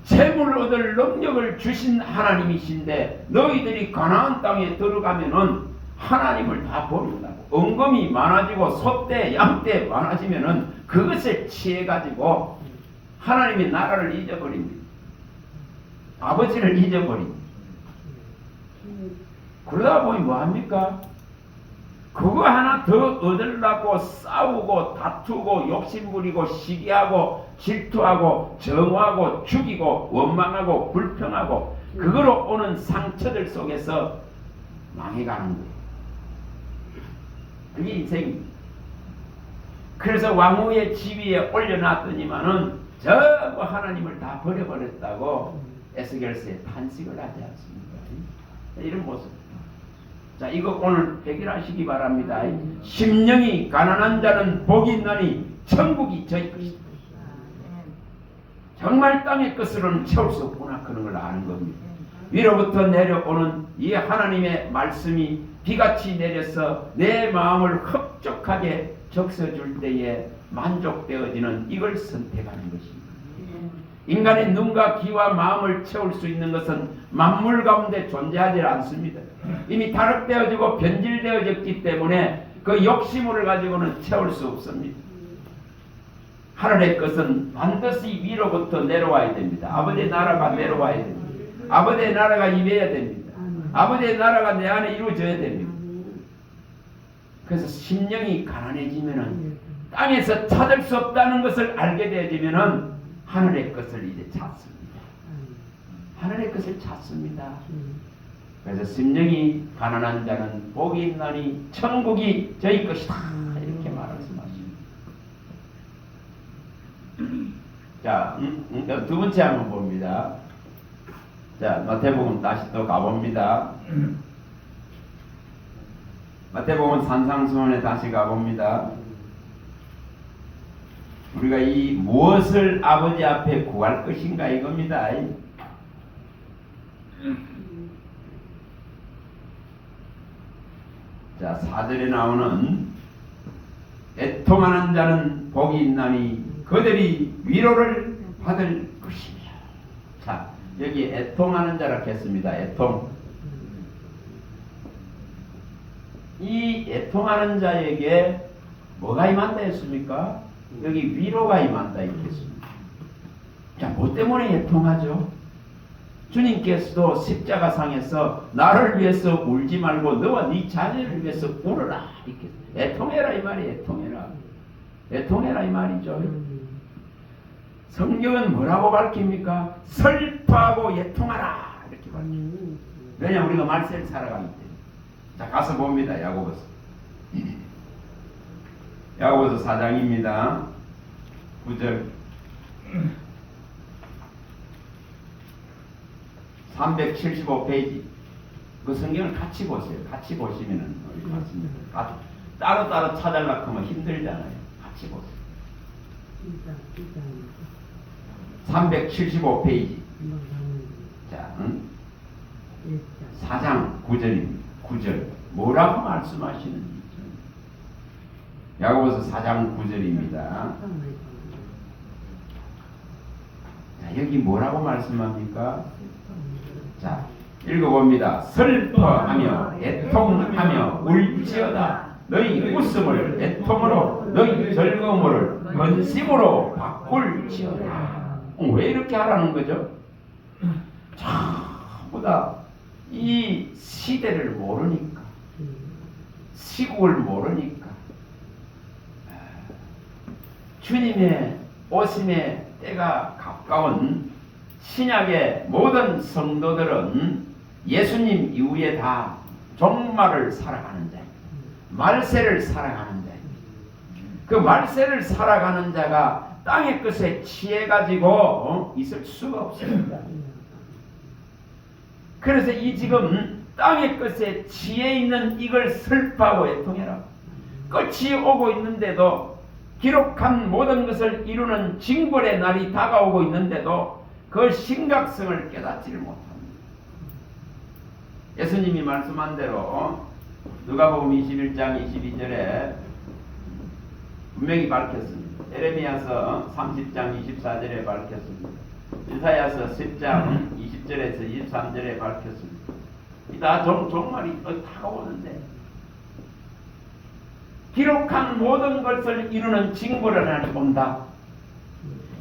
Speaker 1: 재물 얻을 능력을 주신 하나님이신데 너희들이 가나안 땅에 들어가면은 하나님을 다 버린다고. 은금이 많아지고 소떼, 양떼 많아지면은 그것을 취해가지고 하나님의 나라를 잊어버립니다. 아버지를 잊어버립니다. 그러다 보니 뭐합니까? 그거 하나 더 얻으려고 싸우고 다투고 욕심부리고 시기하고 질투하고 정하고 죽이고 원망하고 불평하고 그거로 오는 상처들 속에서 망해가는 거예요. 그게 인생입니다. 그래서 왕후의 지위에 올려놨더니만은 전부 하나님을 다 버려버렸다고 에스겔서에 탄식을 하지 않습니까? 이런 모습. 자, 이거 오늘 해결하시기 바랍니다. 심령이 가난한 자는 복이 있나니 천국이 저희 것이다. 정말 땅의 것으로는 채울 수 없구나 그런 걸 아는 겁니다. 위로부터 내려오는 이 하나님의 말씀이 비같이 내려서 내 마음을 흡족하게 적셔줄 때에 만족되어지는 이걸 선택하는 것입니다. 인간의 눈과 귀와 마음을 채울 수 있는 것은 만물 가운데 존재하지 않습니다. 이미 타락되어지고 변질되어졌기 때문에 그 욕심을 가지고는 채울 수 없습니다. 하늘의 것은 반드시 위로부터 내려와야 됩니다. 아버지의 나라가 내려와야 됩니다. 아버지의 나라가 임해야 됩니다. 아버지의 나라가 내 안에 이루어져야 됩니다. 그래서 심령이 가난해지면은 땅에서 찾을 수 없다는 것을 알게 되어지면은 하늘의 것을 이제 찾습니다. 하늘의 것을 찾습니다. 그래서 심령이 가난한 자는 복이 있나니 천국이 저희 것이다 이렇게 말씀하십니다. 자, 두 번째 한번 봅니다. 자, 마태복음 다시 또 가봅니다. 마태복음 산상수훈에 다시 가봅니다. 우리가 이 무엇을 아버지 앞에 구할 것인가 이겁니다. 자, 4절에 나오는 애통하는 자는 복이 있나니 그들이 위로를 받을 것이며. 자, 여기 애통하는 자라고 했습니다. 애통. 이 애통하는 자에게 뭐가 임한다 했습니까? 여기 위로가 임한다 했습니다. 자, 뭐 때문에 애통하죠? 주님께서도 십자가상에서 나를 위해서 울지 말고 너와 네 자녀를 위해서 울어라 이렇게 애통해라 이 말이 애통해라. 애통해라 이 말이죠. 성경은 뭐라고 밝힙니까? 슬퍼하고 애통하라 이렇게 밝힙니다. 왜냐 우리가 말세를 살아가기 때문에. 자, 가서 봅니다. 야고보서. 야고보서 4장입니다. 9절 375페이지. 그 성경을 같이 보세요. 같이 보시면은 우리 맞습니다. 따로따로 찾으려고 하면 힘들잖아요. 같이 보세요. 375페이지. 자, 4장 9절입니다. 9절. 뭐라고 말씀하시는지. 야고보서 4장 9절입니다. 자, 여기 뭐라고 말씀합니까? 자, 읽어봅니다. 슬퍼하며 애통하며 울지어다. 너희 웃음을 애통으로 너희 즐거움을 근심으로 바꿀지어다. 왜 이렇게 하라는 거죠? 전부 다 이 시대를 모르니까, 시국을 모르니까, 주님의 오심의 때가 가까운 신약의 모든 성도들은 예수님 이후에 다 종말을 살아가는 자, 말세를 살아가는 자. 그 말세를 살아가는 자가 땅의 것에 취해가지고 있을 수가 없습니다. 그래서 이 지금 땅의 것에 취해 있는 이걸 슬퍼하고 애통해라. 끝이 오고 있는데도 기록한 모든 것을 이루는 징벌의 날이 다가오고 있는데도 그 심각성을 깨닫지를 못합니다. 예수님이 말씀한 대로 누가복음 21장 22절에 분명히 밝혔습니다. 에레미야서 30장 24절에 밝혔습니다. 이사야서 10장 20절에서 23절에 밝혔습니다. 다 종말이 다가오는데 기록한 모든 것을 이루는 징벌의 날이 온다.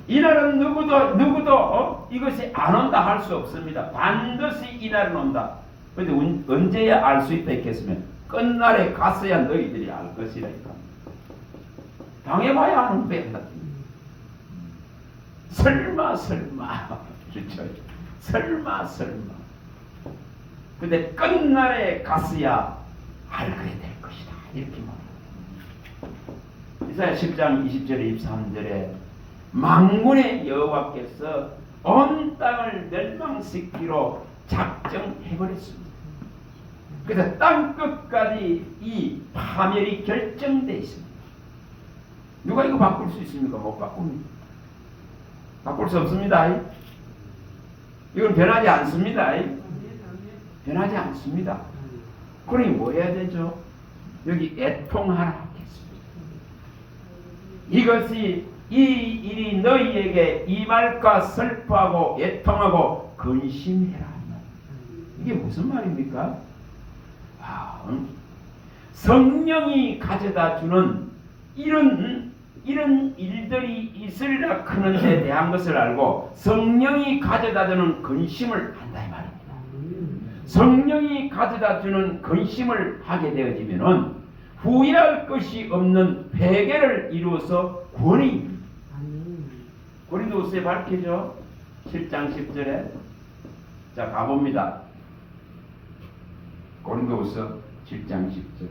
Speaker 1: 이날은 누구도 이것이 안 온다 할 수 없습니다. 반드시 이날은 온다. 그런데 언제야 알 수 있다 했겠으면 끝날에 갔어야 너희들이 알 것이라니까. 당해봐야 하는 배다. 설마 그렇죠. 설마 근데 끝날에 갔어야 알게 될 것이다 이렇게 말합니다. 이사야 10장 20절에 23절에 만군의 여호와께서 온 땅을 멸망시키기로 작정해버렸습니다. 그래서 땅 끝까지 이 파멸이 결정되어 있습니다. 누가 이거 바꿀 수 있습니까? 못 바꿉니다. 바꿀 수 없습니다. 이건 변하지 않습니다. 변하지 않습니다. 그러니 뭐 해야 되죠? 여기 애통하라 하겠습니다. 이것이 이 일이 너희에게 임할까 슬퍼하고 애통하고 근심해라. 이게 무슨 말입니까? 성령이 가져다 주는 이런 일들이 있으리라 하는 데 대한 것을 알고 성령이 가져다 주는 근심을 한다 이 말입니다. 성령이 가져다 주는 근심을 하게 되어지면은 후회할 것이 없는 회개를 이루어서 구원이 고린도후서에 밝혀져 7장 10절에 자 가봅니다. 고린도후서 7장 10절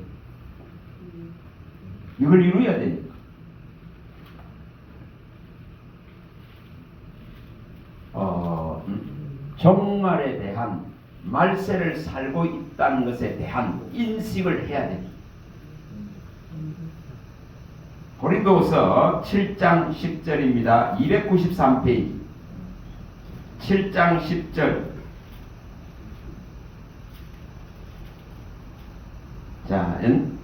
Speaker 1: 이걸 이루어야 되니까 종말에 대한 말세를 살고 있다는 것에 대한 인식을 해야 됩니다. 고린도후서 7장 10절입니다. 293페이지 7장 10절. 자,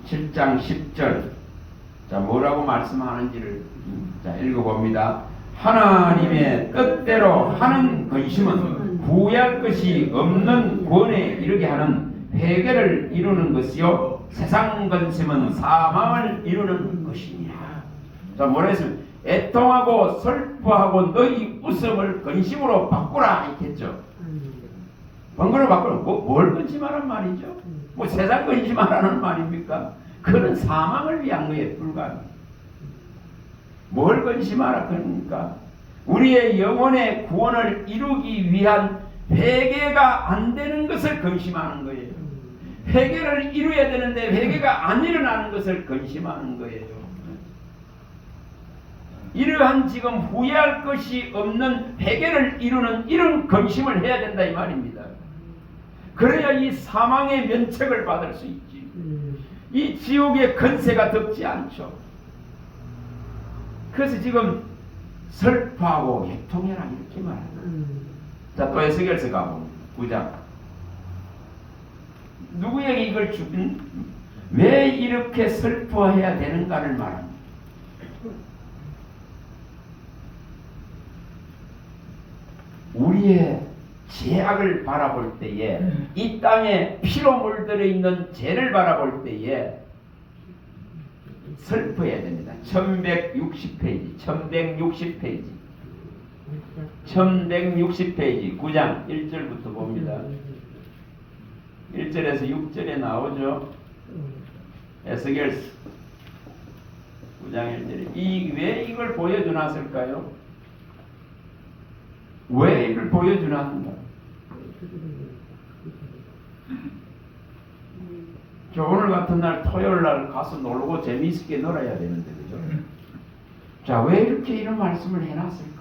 Speaker 1: 7장 10절. 자, 뭐라고 말씀하는지를 자, 읽어봅니다. 하나님의 뜻대로 하는 근심은 후회할 것이 없는 구원에 이르게 하는 회개를 이루는 것이요 세상 근심은 사망을 이루는 것이니라. 자, 뭐라 했습니까? 애통하고 슬퍼하고 너희 웃음을 근심으로 바꾸라 했겠죠. 번거로 바꾸라. 뭘 근심하란 말이죠? 뭐 세상 근심하라는 말입니까? 그는 사망을 위한 거에 불과합니다. 뭘 근심하라 그러니까 우리의 영혼의 구원을 이루기 위한 회개가 안 되는 것을 근심하는 거예요. 회개를 이루어야 되는데 회개가 안 일어나는 것을 근심하는 거예요. 이러한 지금 후회할 것이 없는 회개를 이루는 이런 근심을 해야 된다 이 말입니다. 그래야 이 사망의 면책을 받을 수 있지. 이 지옥의 근세가 덮지 않죠. 그래서 지금 슬퍼하고 애통해라 이렇게 말합니다. 자, 또 에스겔서 가봅니다. 9장. 누구에게 이걸 주든 왜 이렇게 슬퍼해야 되는가를 말합니다. 우리의 죄악을 바라볼 때에 이 땅에 피로 물들어 있는 죄를 바라볼 때에 슬퍼해야 됩니다. 1160페이지 1160페이지 9장 1절부터 봅니다. 1절에서 6절에 나오죠. 에스겔 9장 1절에 왜 이걸 보여주놨을까요? 왜 이걸 보여주놨는가? 저 오늘 같은 날 토요일 날 가서 놀고 재미있게 놀아야 되는데 그죠? 자, 왜 이렇게 이런 말씀을 해놨을까?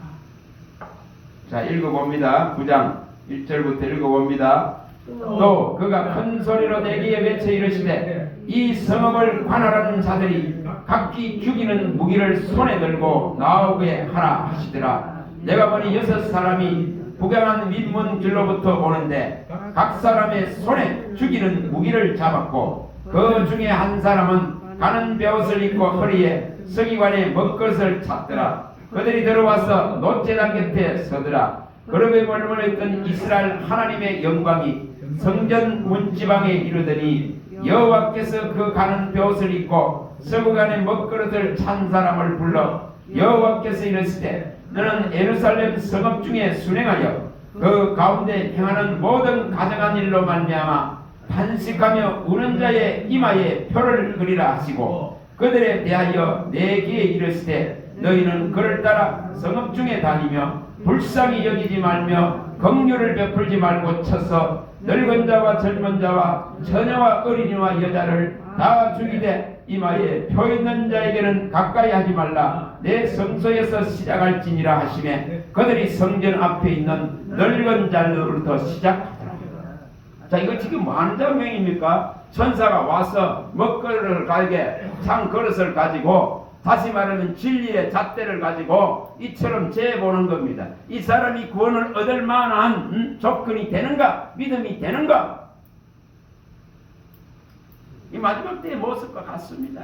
Speaker 1: 자, 읽어봅니다. 9장 1절부터 읽어봅니다. 또 그가 큰 소리로 내기에 외쳐 이르시되 이 성읍을 관할하는 자들이 각기 죽이는 무기를 손에 들고 나오게 하라 하시더라. 내가 보니 6사람이 북양한 윗문 길로부터 오는데 각 사람의 손에 죽이는 무기를 잡았고 그 중에 한 사람은 가는 베옷을 입고 허리에 서기관의 먹것을 찼더라. 그들이 들어와서 놋제단 곁에 서더라. 그룹에 머물렀던 이스라엘 하나님의 영광이 성전 문지방에 이르더니 여호와께서 그 가는 베옷을 입고 서기관의 먹그릇을 찬 사람을 불러 여호와께서 이르시되 너는 예루살렘 성읍 중에 순행하여 그 가운데 행하는 모든 가정한 일로 말미암아 탄식하며 우는 자의 이마에 표를 그리라 하시고 그들에 대하여 내 귀에 이르시되 너희는 그를 따라 성읍 중에 다니며 불쌍히 여기지 말며 긍휼을 베풀지 말고 쳐서 늙은 자와 젊은 자와 처녀와 어린이와 여자를 다 죽이되 이마에 표 있는 자에게는 가까이 하지 말라. 내 성소에서 시작할지니라 하시매 그들이 성전 앞에 있는 늙은 자로부터 시작하더라. 자, 이거 지금 뭐 하는 장면입니까? 천사가 와서 먹그릇을 가게 장 그릇을 가지고 다시 말하면 진리의 잣대를 가지고 이처럼 재보는 겁니다. 이 사람이 구원을 얻을 만한 조건이 되는가? 믿음이 되는가? 이 마지막 때의 모습과 같습니다.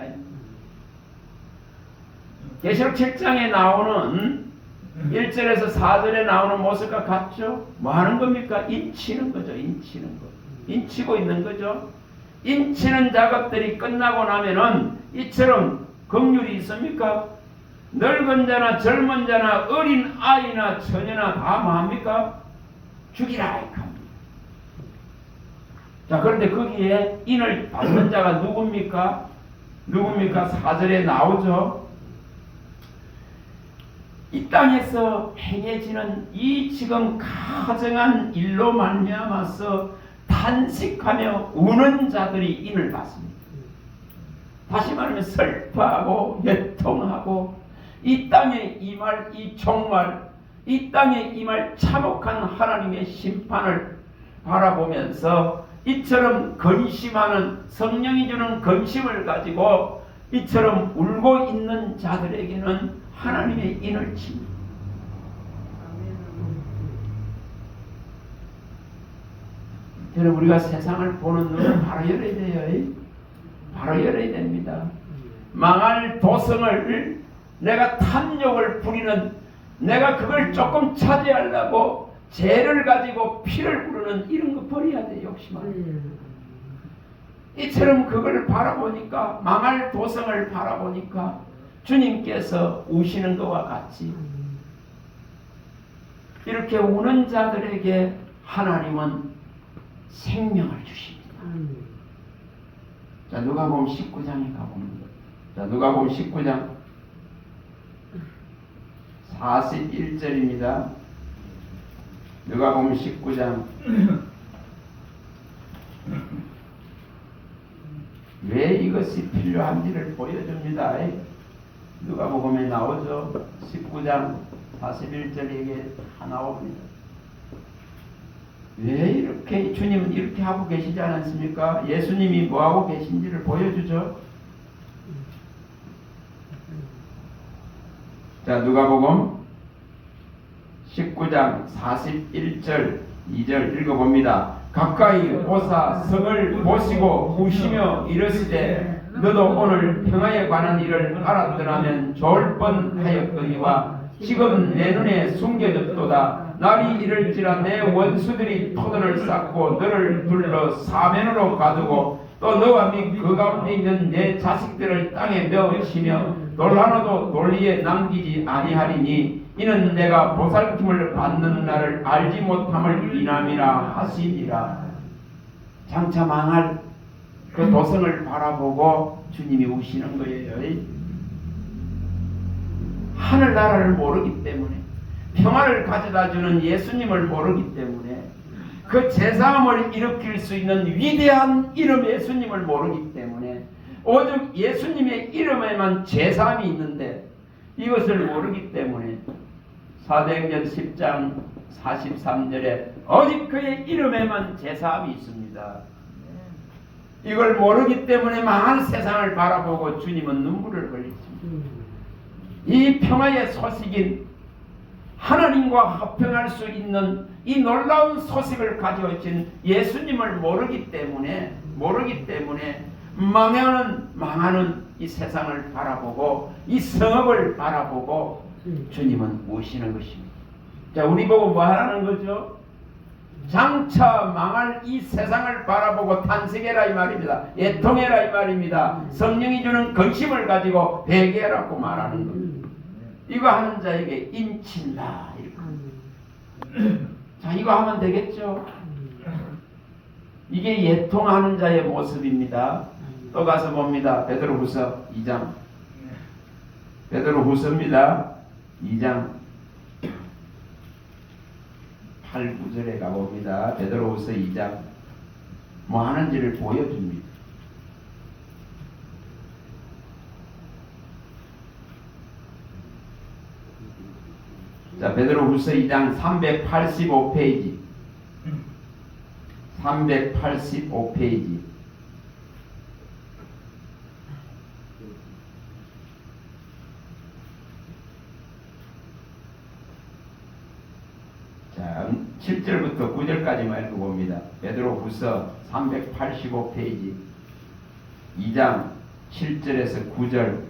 Speaker 1: 계시록 7장에 나오는 1절에서 4절에 나오는 모습과 같죠? 뭐 하는 겁니까? 인치는 거죠. 인치는 거. 인치고 있는 거죠. 인치는 작업들이 끝나고 나면은 이처럼 긍휼이 있습니까? 늙은 자나 젊은 자나 어린 아이나 처녀나 다 뭐합니까? 죽이라 이겁니다. 자, 그런데 거기에 인을 받는 자가 누굽니까? 4절에 나오죠. 이 땅에서 행해지는 이 지금 가정한 일로 말미암아서 탄식하며 우는 자들이 인을 받습니다. 다시 말하면 슬퍼하고 애통하고 이 땅에 임할 이 종말, 이 땅에 임할 참혹한 하나님의 심판을 바라보면서 이처럼 근심하는, 성령이 주는 근심을 가지고 이처럼 울고 있는 자들에게는 하나님의 인을 칩니다. 여러분, 우리가 세상을 보는 눈을 바로 열어야 돼요. 바로 열어야 됩니다. 망할 도성을 내가 탐욕을 부리는, 내가 그걸 조금 차지하려고 죄를 가지고 피를 부르는 이런 거 버려야 돼. 욕심을. 이처럼 그걸 바라보니까, 망할 도성을 바라보니까 주님께서 우시는 것과 같이 이렇게 우는 자들에게 하나님은 생명을 주십니다. 자, 누가복음 19장에 가봅니다. 자, 누가복음 19장 41절입니다. 누가복음 19장 왜 이것이 필요한지를 보여줍니다. 누가복음에 나오죠. 19장 41절에 다 나옵니다. 왜 이렇게 주님은 이렇게 하고 계시지 않았습니까? 예수님이 뭐하고 계신지를 보여주죠. 자, 누가복음 19장 41절 2절 읽어봅니다. 가까이 오사 성을 보시고 우시며 이르시되 너도 오늘 평화에 관한 일을 알았더라면 좋을 뻔하였거니와 지금 내 눈에 숨겨졌도다. 날이 이를지라 내 원수들이 토도를 쌓고 너를 둘러 사면으로 가두고 또 너와 및 그 가운데 있는 내 자식들을 땅에 메어치며 돌 하나도 논리에 남기지 아니하리니 이는 내가 보살핌을 받는 날을 알지 못함을 인함이라 하시니라. 장차 망할 그 도성을 바라보고 주님이 우시는 거예요. 하늘나라를 모르기 때문에, 평화를 가져다주는 예수님을 모르기 때문에, 그 제사함을 일으킬 수 있는 위대한 이름 예수님을 모르기 때문에, 오직 예수님의 이름에만 제사함이 있는데 이것을 모르기 때문에 사도행전 10장 43절에 오직 그의 이름에만 제사함이 있습니다. 이걸 모르기 때문에 망한 세상을 바라보고 주님은 눈물을 흘리십니다. 이 평화의 소식인 하나님과 합평할 수 있는 이 놀라운 소식을 가져오신 예수님을 모르기 때문에 망하는 이 세상을 바라보고 이 성읍을 바라보고 주님은 우시는 것입니다. 자, 우리 보고 뭐 하라는 거죠? 장차 망할 이 세상을 바라보고 탄식해라 이 말입니다. 애통해라 이 말입니다. 성령이 주는 근심을 가지고 회개하라고 말하는 겁니다. 이거 하는 자에게 인친다. 자, 이거 하면 되겠죠? 이게 예통하는 자의 모습입니다. 또 가서 봅니다. 베드로후서 2장. 베드로후서입니다. 2장 8, 9절에 가봅니다. 베드로후서 2장 뭐 하는지를 보여줍니다. 자, 베드로후서 2장 385페이지 385페이지 자, 7절부터 9절까지만 읽어봅니다. 베드로후서 385페이지 2장 7절에서 9절.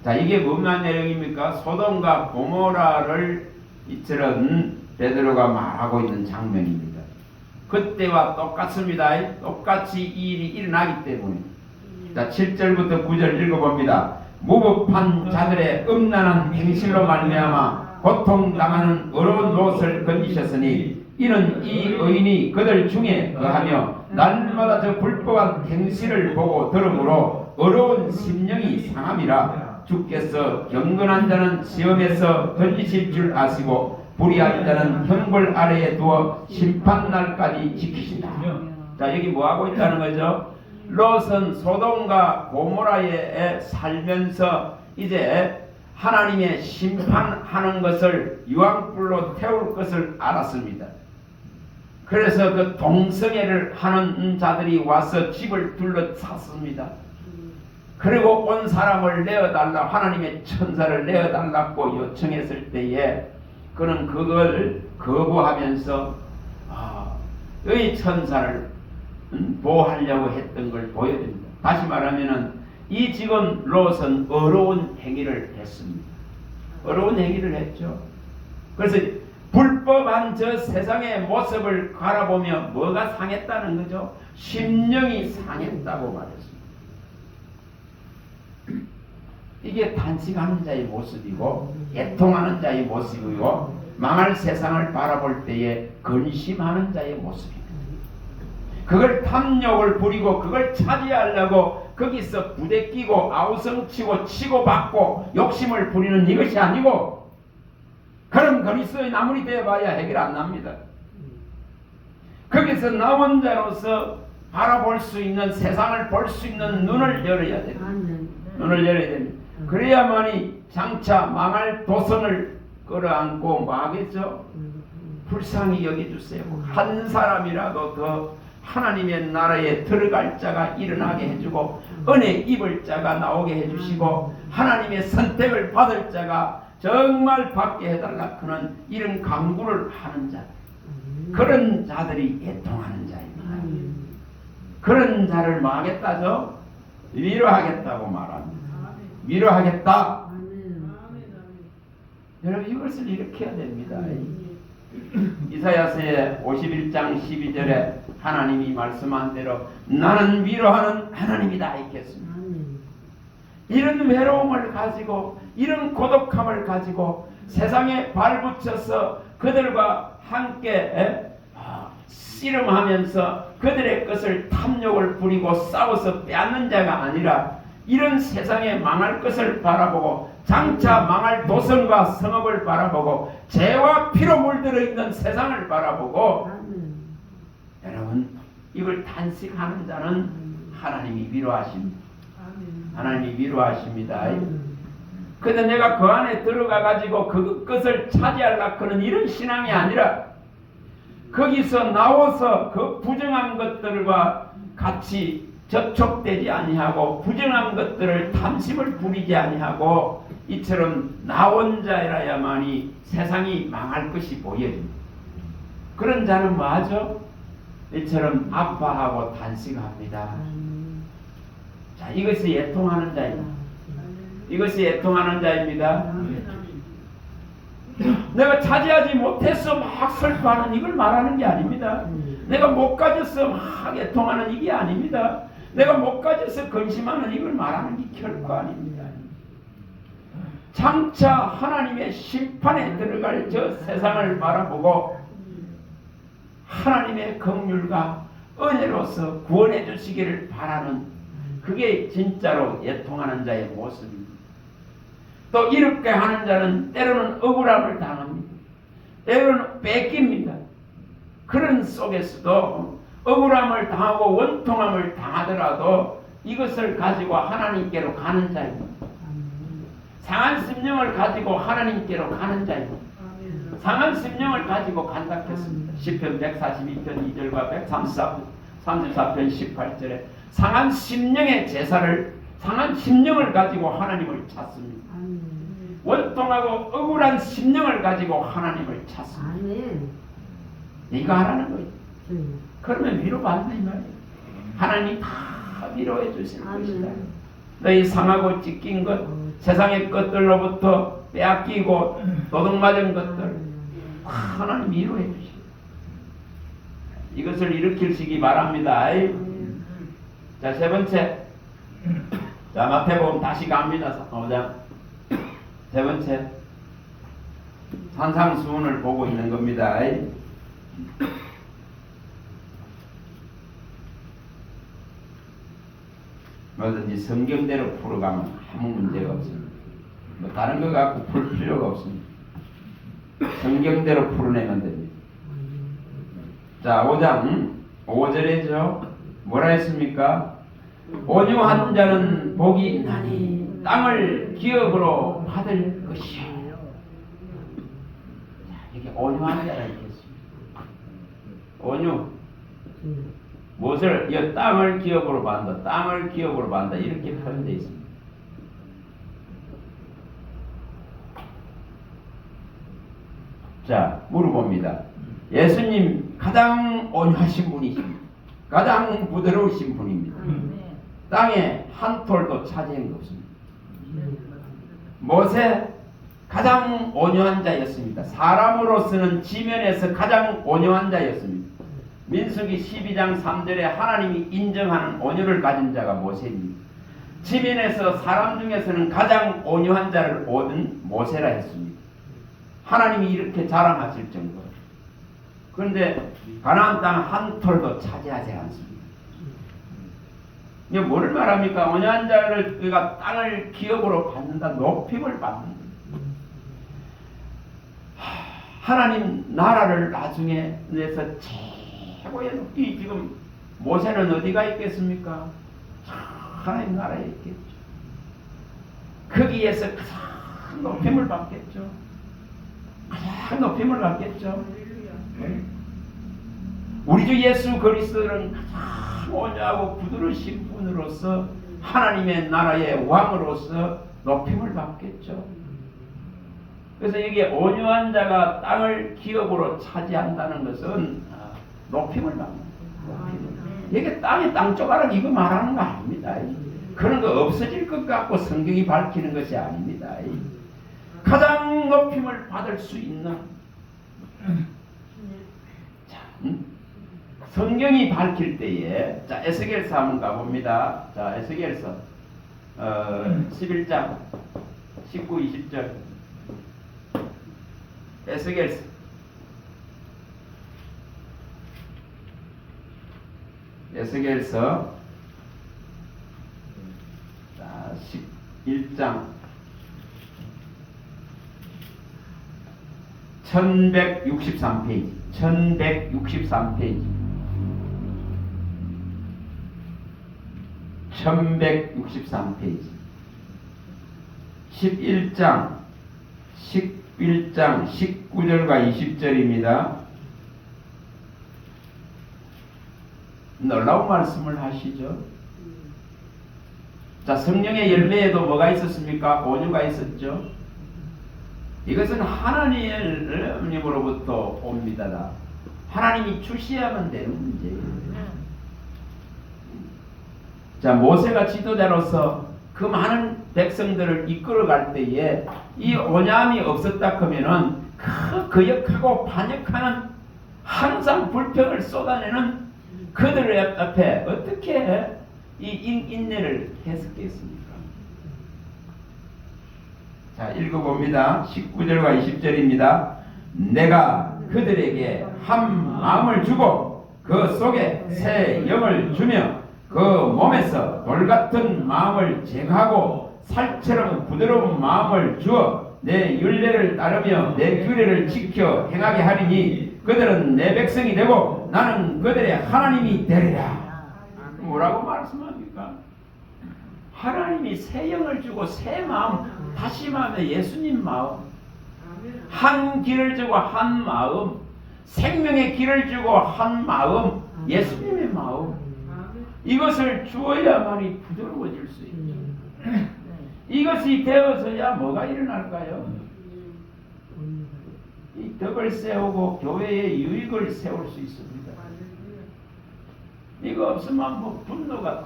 Speaker 1: 자, 이게 무슨 내용입니까? 소돔과 고모라를 이처럼 베드로가 말하고 있는 장면입니다. 그때와 똑같습니다. 똑같이 이 일이 일어나기 때문에. 자, 7절부터 9절 읽어봅니다. 무법한 자들의 음란한 행실로 말미암아 고통당하는 어려운 롯을 건지셨으니 이는 이 의인이 그들 중에 거하며 날마다 저 불법한 행실을 보고 들으므로 어려운 심령이 상함이라. 주께서 경건한 자는 시험에서 던지실 줄 아시고 불의한 자는 형벌 아래에 두어 심판날까지 지키신다. 자, 여기 뭐하고 있다는 거죠? 롯은 소돔과 고모라에 살면서 이제 하나님의 심판하는 것을 유황불로 태울 것을 알았습니다. 그래서 그 동성애를 하는 자들이 와서 집을 둘러쌌습니다. 그리고 온 사람을 내어달라, 하나님의 천사를 내어달라고 요청했을 때에 그는 그걸 거부하면서 의 천사를 보호하려고 했던 걸 보여줍니다. 다시 말하면은 이 지금 롯은 어려운 행위를 했습니다. 어려운 행위를 했죠. 그래서 불법한 저 세상의 모습을 바라보며 뭐가 상했다는 거죠? 심령이 상했다고 말했습니다. 이게 탄식하는 자의 모습이고 애통하는 자의 모습이고 망할 세상을 바라볼 때에 근심하는 자의 모습입니다. 그걸 탐욕을 부리고 그걸 차지하려고 거기서 부대끼고 아우성치고 치고받고 욕심을 부리는 이것이 아니고, 그럼 그리스도의 나무리 되어봐야 해결 안 납니다. 거기서 나 혼자로서 바라볼 수 있는, 세상을 볼 수 있는 눈을 열어야 됩니다. 눈을 열어야 됩니다. 그래야만이 장차 망할 도성을 끌어안고 하겠죠. 불쌍히 여겨주세요. 한 사람이라도 더 하나님의 나라에 들어갈 자가 일어나게 해주고 은혜 입을 자가 나오게 해주시고 하나님의 선택을 받을 자가 정말 받게 해달라 그는 이런 강구를 하는 자, 그런 자들이 애통하는 자입니다. 그런 자를 뭐 하겠다죠? 위로하겠다고 말합니다. 위로하겠다. 여러분 이것을 이렇게 해야 됩니다. 이사야서의 51장 12절에 하나님이 말씀한 대로 나는 위로하는 하나님이다 했겠습니다. 이런 외로움을 가지고 이런 고독함을 가지고 세상에 발붙여서 그들과 함께 씨름하면서 그들의 것을 탐욕을 부리고 싸워서 빼앗는 자가 아니라 이런 세상에 망할 것을 바라보고 장차 망할 도성과 성읍을 바라보고 죄와 피로 물들어 있는 세상을 바라보고 여러분 이걸 탄식하는 자는 하나님이 위로하십니다. 하나님이 위로하십니다. 근데 내가 그 안에 들어가 가지고 그것을 차지하려고 하는 이런 신앙이 아니라 거기서 나와서 그 부정한 것들과 같이 접촉되지 아니하고 부정한 것들을 탐심을 부리지 아니하고 이처럼 나 혼자라야만이 세상이 망할 것이 보여집니다. 그런 자는 뭐하죠? 이처럼 아파하고 탄식합니다. 자, 이것이 애통하는 자입니다. 이것이 애통하는 자입니다. 내가 차지하지 못해서 막 슬퍼하는 이걸 말하는 게 아닙니다. 내가 못 가져서 막 애통하는 이게 아닙니다. 내가 못 가져서 근심하는 이걸 말하는 게 결코 아닙니다. 장차 하나님의 심판에 들어갈 저 세상을 바라보고 하나님의 긍휼과 은혜로서 구원해 주시기를 바라는 그게 진짜로 애통하는 자의 모습입니다. 또 이렇게 하는 자는 때로는 억울함을 당합니다. 때로는 뺏깁니다. 그런 속에서도 억울함을 당하고 원통함을 당하더라도 이것을 가지고 하나님께로 가는 자입니다. 상한 심령을 가지고 하나님께로 가는 자입니다. 상한 심령을 가지고 간다 했습니다. 시편 142편 2절과 134편 18절에 상한 심령의 제사를, 상한 심령을 가지고 하나님을 찾습니다. 원통하고 억울한 심령을 가지고 하나님을 찾습니다. 이거 하라는 거예요. 그러면 위로받는다 이 말이에요. 하나님이 다 위로해 주실 것이다. 너희 상하고 찢긴 것, 세상의 것들로부터 빼앗기고 도둑맞은 것들 하나님 위로해 주시고 이것을 일으키시기 바랍니다. 자, 세 번째, 자 마태복음 다시 갑니다. 5장 세 번째 산상수훈을 보고 있는 겁니다. 뭐든지 성경대로 풀어가면 아무 문제가 없습니다. 뭐 다른 거 갖고 풀 필요가 없습니다. 성경대로 풀어내면 됩니다. 자, 5장 5절에죠. 뭐라 했습니까? 온유한 자는 복이 있나니 땅을 기업으로 받을 것이요. 이게 온유한 자라 있겠습니다. 온유. 무엇을 이 땅을 기업으로 받는다. 땅을 기업으로 받는다. 이렇게 표현되어 있습니다. 자, 물어봅니다. 예수님 가장 온유하신 분이십니다. 가장 부드러우신 분입니다. 땅에 한 톨도 차지한 게 없습니다. 모세 가장 온유한 자였습니다. 사람으로서는 지면에서 가장 온유한 자였습니다. 민수기 12장 3절에 하나님이 인정하는 온유를 가진 자가 모세입니다. 지면에서 사람 중에서는 가장 온유한 자를 얻은 모세라 했습니다. 하나님이 이렇게 자랑하실 정도로. 그런데 가나안 땅 한 톨도 차지하지 않습니다. 이게 뭐를 말합니까? 온유한 자를 그가 땅을 기업으로 받는다. 높임을 받는다. 하나님 나라를 나중에 내서 최고의 높이. 지금 모세는 어디가 있겠습니까? 하나님 나라에 있겠죠. 거기에서 가장 높임을 받겠죠. 가장 높임을 받겠죠. 우리 주 예수 그리스도는 가장 온유하고 부드러우신 분으로서 하나님의 나라의 왕으로서 높임을 받겠죠. 그래서 이게 온유한 자가 땅을 기업으로 차지한다는 것은 높임을 받는 거예요. 이게 땅에 땅 조가락 이거 말하는 거 아닙니다. 그런 거 없어질 것 같고 성경이 밝히는 것이 아닙니다. 가장 높임을 받을 수 있는 자, 성경이 밝힐 때에 자 에스겔서 한번 가봅니다. 자 에스겔서 11장 19, 20절 에스겔서 자 11장 1163페이지 1163페이지 1163페이지 11장 19절과 20절입니다. 놀라운 말씀을 하시죠. 자, 성령의 열매에도 뭐가 있었습니까? 온유가 있었죠. 이것은 하나님으로부터 옵니다. 하나님이 주시하면 되는 문제예요. 자, 모세가 지도자로서 그 많은 백성들을 이끌어갈 때에 이 온유함이 없었다 하면은 거역하고 반역하는 항상 불평을 쏟아내는 그들 앞에 어떻게 이 인내를 했었겠습니까? 자, 읽어봅니다. 19절과 20절입니다. 내가 그들에게 한 마음을 주고 그 속에 새 영을 주며 그 몸에서 돌같은 마음을 제거하고 살처럼 부드러운 마음을 주어 내 율례를 따르며 내 규례를 지켜 행하게 하리니 그들은 내 백성이 되고 나는 그들의 하나님이 되리라. 뭐라고 말씀합니까? 하나님이 새 영을 주고 새 마음, 다시 말하면 예수님 마음, 한 길을 주고 한 마음, 생명의 길을 주고 한 마음, 예수님의 마음, 이것을 주어야만이 부드러워질 수 있죠. 이것이 되어서야 뭐가 일어날까요? 이 덕을 세우고 교회의 유익을 세울 수 있습니다. 이거 없으면 뭐 분노가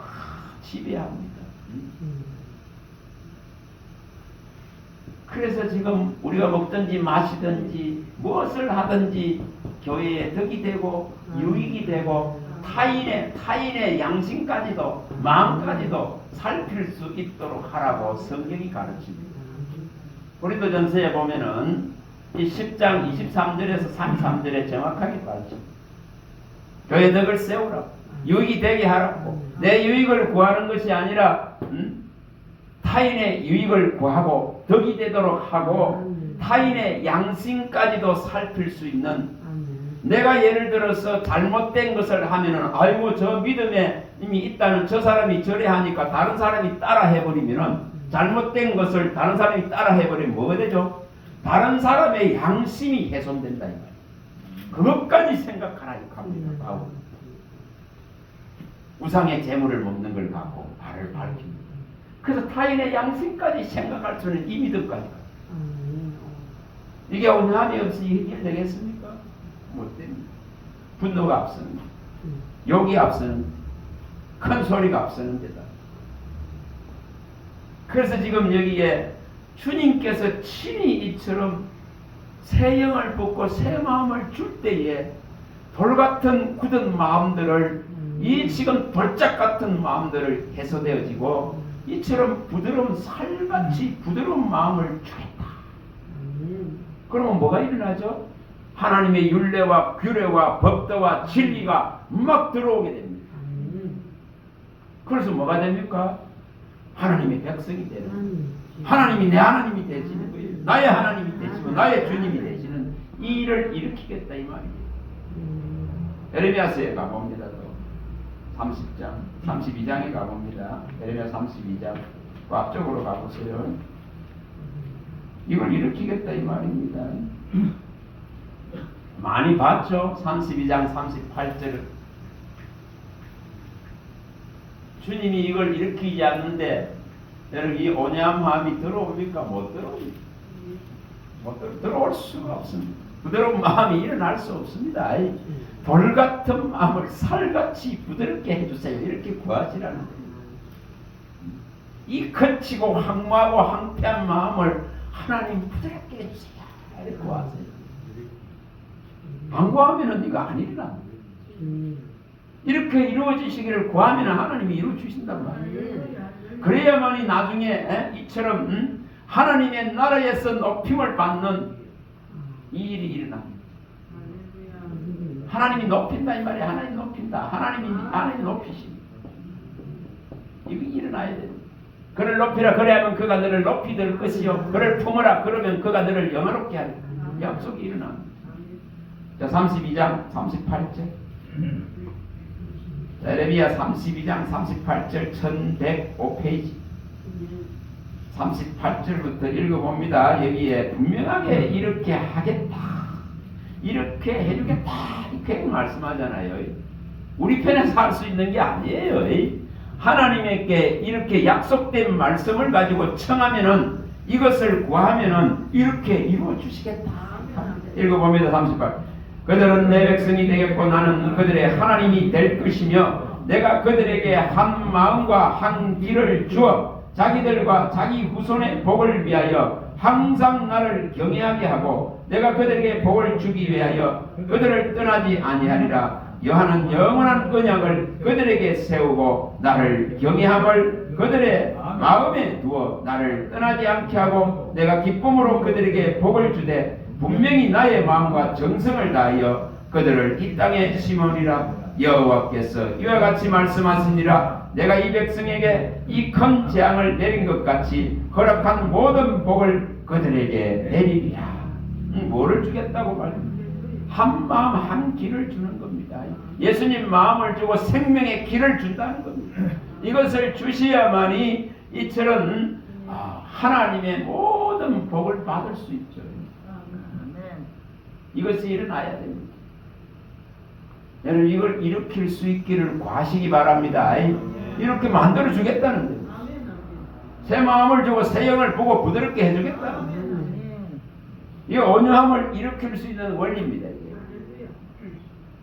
Speaker 1: 지배합니다. 그래서 지금 우리가 먹든지 마시든지 무엇을 하든지 교회에 덕이 되고 유익이 되고 타인의 양심까지도 마음까지도 살필 수 있도록 하라고 성경이 가르칩니다. 고린도전서에 보면은 이 10장 23절에서 33절에 정확하게 가르칩니다. 교회 덕을 세우라고, 유익이 되게 하라고. 내 유익을 구하는 것이 아니라 타인의 유익을 구하고 덕이 되도록 하고 타인의 양심까지도 살필 수 있는, 내가 예를 들어서 잘못된 것을 하면은 아이고 저 믿음에 이미 있다는 저 사람이 저래 하니까 다른 사람이 따라 해버리면은 잘못된 것을 다른 사람이 따라 해버리면 뭐가 되죠? 다른 사람의 양심이 훼손된다 이 말이에요. 그것까지 생각하라 이 겁니다. 바울. 우상의 재물을 먹는 걸 갖고 발을 밝힙니다. 그래서 타인의 양심까지 생각할 수 있는 이 믿음까지 가요. 이게 온유함이 없이 해결되겠습니까? 못 됩니다. 분노가 앞서는 욕이 앞서는 큰 소리가 앞서는 데다. 그래서 지금 여기에 주님께서 친히 이처럼 새 영을 붓고 새 마음을 줄 때에 돌같은 굳은 마음들을 이 지금 돌짝 같은 마음들을 해소되어지고 이처럼 부드러운 살같이 부드러운 마음을 주겠다. 그러면 뭐가 일어나죠? 하나님의 율례와 규례와 법도와 진리가 막 들어오게 됩니다. 그래서 뭐가 됩니까? 하나님의 백성이 되는 거예요. 하나님이 내 하나님이 되시는 거예요. 나의 하나님이 되시고 나의 주님이 되시는 이 일을 일으키겠다 이 말이에요. 에레미야서에 가봅니다. 또 30장 32장에 가봅니다. 에레미야 32장 그 앞쪽으로 가보세요. 이걸 일으키겠다 이 말입니다. 많이 봤죠? 32장 38절을 주님이 이걸 일으키지 않는데 여러분 이 온유한 마음이 들어옵니까? 못 들어옵니까? 들어올 수가 없습니다. 부드러운 마음이 일어날 수 없습니다. 돌같은 마음을 살같이 부드럽게 해주세요. 이렇게 구하시라는 거예요. 이 거치고 황무하고 황폐한 마음을 하나님 부드럽게 해주세요. 이렇게 구하세요. 안 구하면 이거 안 일어납니다. 이렇게 이루어지시기를 구하면 하나님이 이루어주신단 말이에요. 그래야만이 나중에 이처럼 하나님의 나라에서 높임을 받는 이 일이 일어납니다. 하나님이 높인다 이 말이에요. 하나님 높인다. 하나님이 높이십니다. 이거 일어나야 됩니다. 그를 높이라 그래야만 그가 너를 높이 들 것이요 그를 품으라 그러면 그가 너를 영화롭게 하리라. 약속이 일어납니다. 자 32장 38절 에레미야 32장 38절 1105페이지 38절부터 읽어봅니다. 여기에 분명하게 이렇게 하겠다 이렇게 해주겠다 이렇게 말씀하잖아요. 우리 편에서 할 수 있는 게 아니에요. 하나님에게 이렇게 약속된 말씀을 가지고 청하면은 이것을 구하면은 이렇게 이루어 주시겠다. 읽어봅니다. 38. 그들은 내 백성이 되겠고 나는 그들의 하나님이 될 것이며 내가 그들에게 한 마음과 한 길을 주어 자기들과 자기 후손의 복을 위하여 항상 나를 경외하게 하고 내가 그들에게 복을 주기 위하여 그들을 떠나지 아니하리라. 여호와는 영원한 언약을 그들에게 세우고 나를 경외함을 그들의 마음에 두어 나를 떠나지 않게 하고 내가 기쁨으로 그들에게 복을 주되 분명히 나의 마음과 정성을 다하여 그들을 이 땅에 심으리라. 여호와께서 이와 같이 말씀하시니라. 내가 이 백성에게 이 큰 재앙을 내린 것 같이 허락한 모든 복을 그들에게 내리리라. 뭐를 주겠다고 말합니다. 한 마음 한 길을 주는 겁니다. 예수님 마음을 주고 생명의 길을 준다는 겁니다. 이것을 주셔야만이 이처럼 하나님의 모든 복을 받을 수 있죠. 이것이 일어나야 됩니다. 여러분 이걸 일으킬 수 있기를 구하시기 바랍니다. 이렇게 만들어 주겠다는 거예요. 새 마음을 주고 새 영을 보고 부드럽게 해주겠다는 거예요. 이 온유함을 일으킬 수 있는 원리입니다.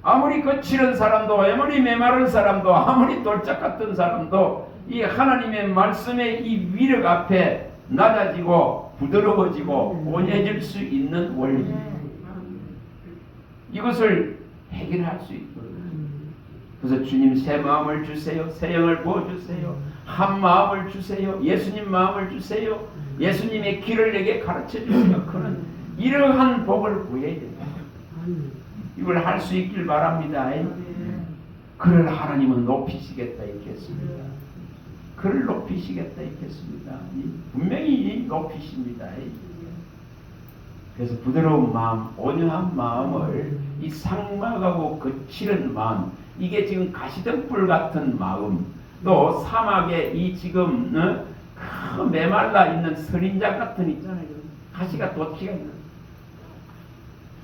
Speaker 1: 아무리 거칠은 사람도 아무리 메마른 사람도 아무리 돌짝 같은 사람도 이 하나님의 말씀의 이 위력 앞에 낮아지고 부드러워지고 온유해질 수 있는 원리입니다. 이것을 해결할 수 있도록. 그래서 주님 새 마음을 주세요. 새 영을 부어주세요. 한 마음을 주세요. 예수님 마음을 주세요. 예수님의 길을 내게 가르쳐 주세요. 그는 이러한 복을 구해야 됩니다. 이걸 할 수 있길 바랍니다. 그를 하나님은 높이시겠다 있겠습니다. 그를 높이시겠다 있겠습니다. 분명히 높이십니다. 그래서 부드러운 마음, 온유한 마음을 이 상막하고 거칠은 마음, 이게 지금 가시덤불 같은 마음, 또 사막에 이 지금 그 메말라 있는 선인장 같은 있잖아요. 가시가 돋기가 있는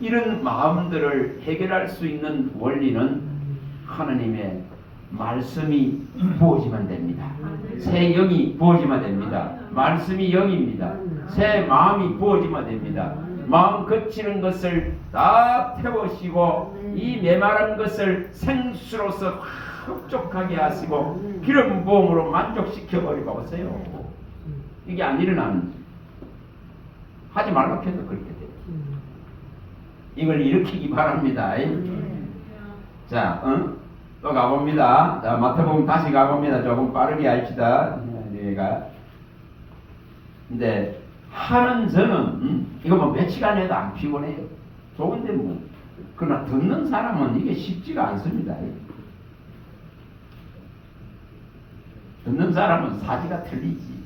Speaker 1: 이런 마음들을 해결할 수 있는 원리는 하나님의 말씀이 부어지면 됩니다. 새 영이 부어지면 됩니다. 말씀이 영입니다. 새 마음이 부어지면 됩니다. 마음 거치는 것을 다 태우시고 이 메마른 것을 생수로서 흡족하게 하시고 기름 부음으로 만족시켜 버리고 오세요. 이게 안 일어나는 하지 말라고 해도 그렇게 돼요. 이걸 일으키기 바랍니다. 자, 또 가봅니다. 자, 마태복음 다시 가봅니다. 조금 빠르게 합시다. 근데 하는 저는 이거 뭐 몇 시간 해도 안 피곤해요. 좋은데 뭐 그러나 듣는 사람은 이게 쉽지가 않습니다. 듣는 사람은 사지가 틀리지.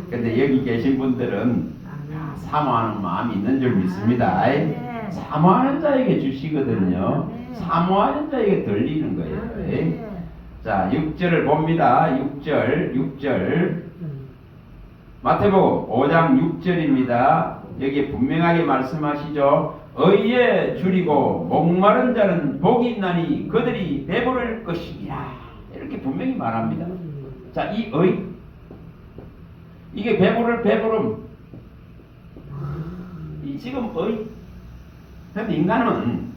Speaker 1: 근데 여기 계신 분들은 사모하는 마음이 있는 줄 믿습니다. 사모하는 자에게 주시거든요. 사모하는 자에게 들리는 거예요. 자, 6절을 봅니다. 6절. 마태복음 5장 6절입니다. 여기 분명하게 말씀하시죠. 의에 줄이고 목마른 자는 복이 있나니 그들이 배부를 것이니라. 이렇게 분명히 말합니다. 자, 이 의, 이게 배부름. 이 지금 의, 그런데 인간은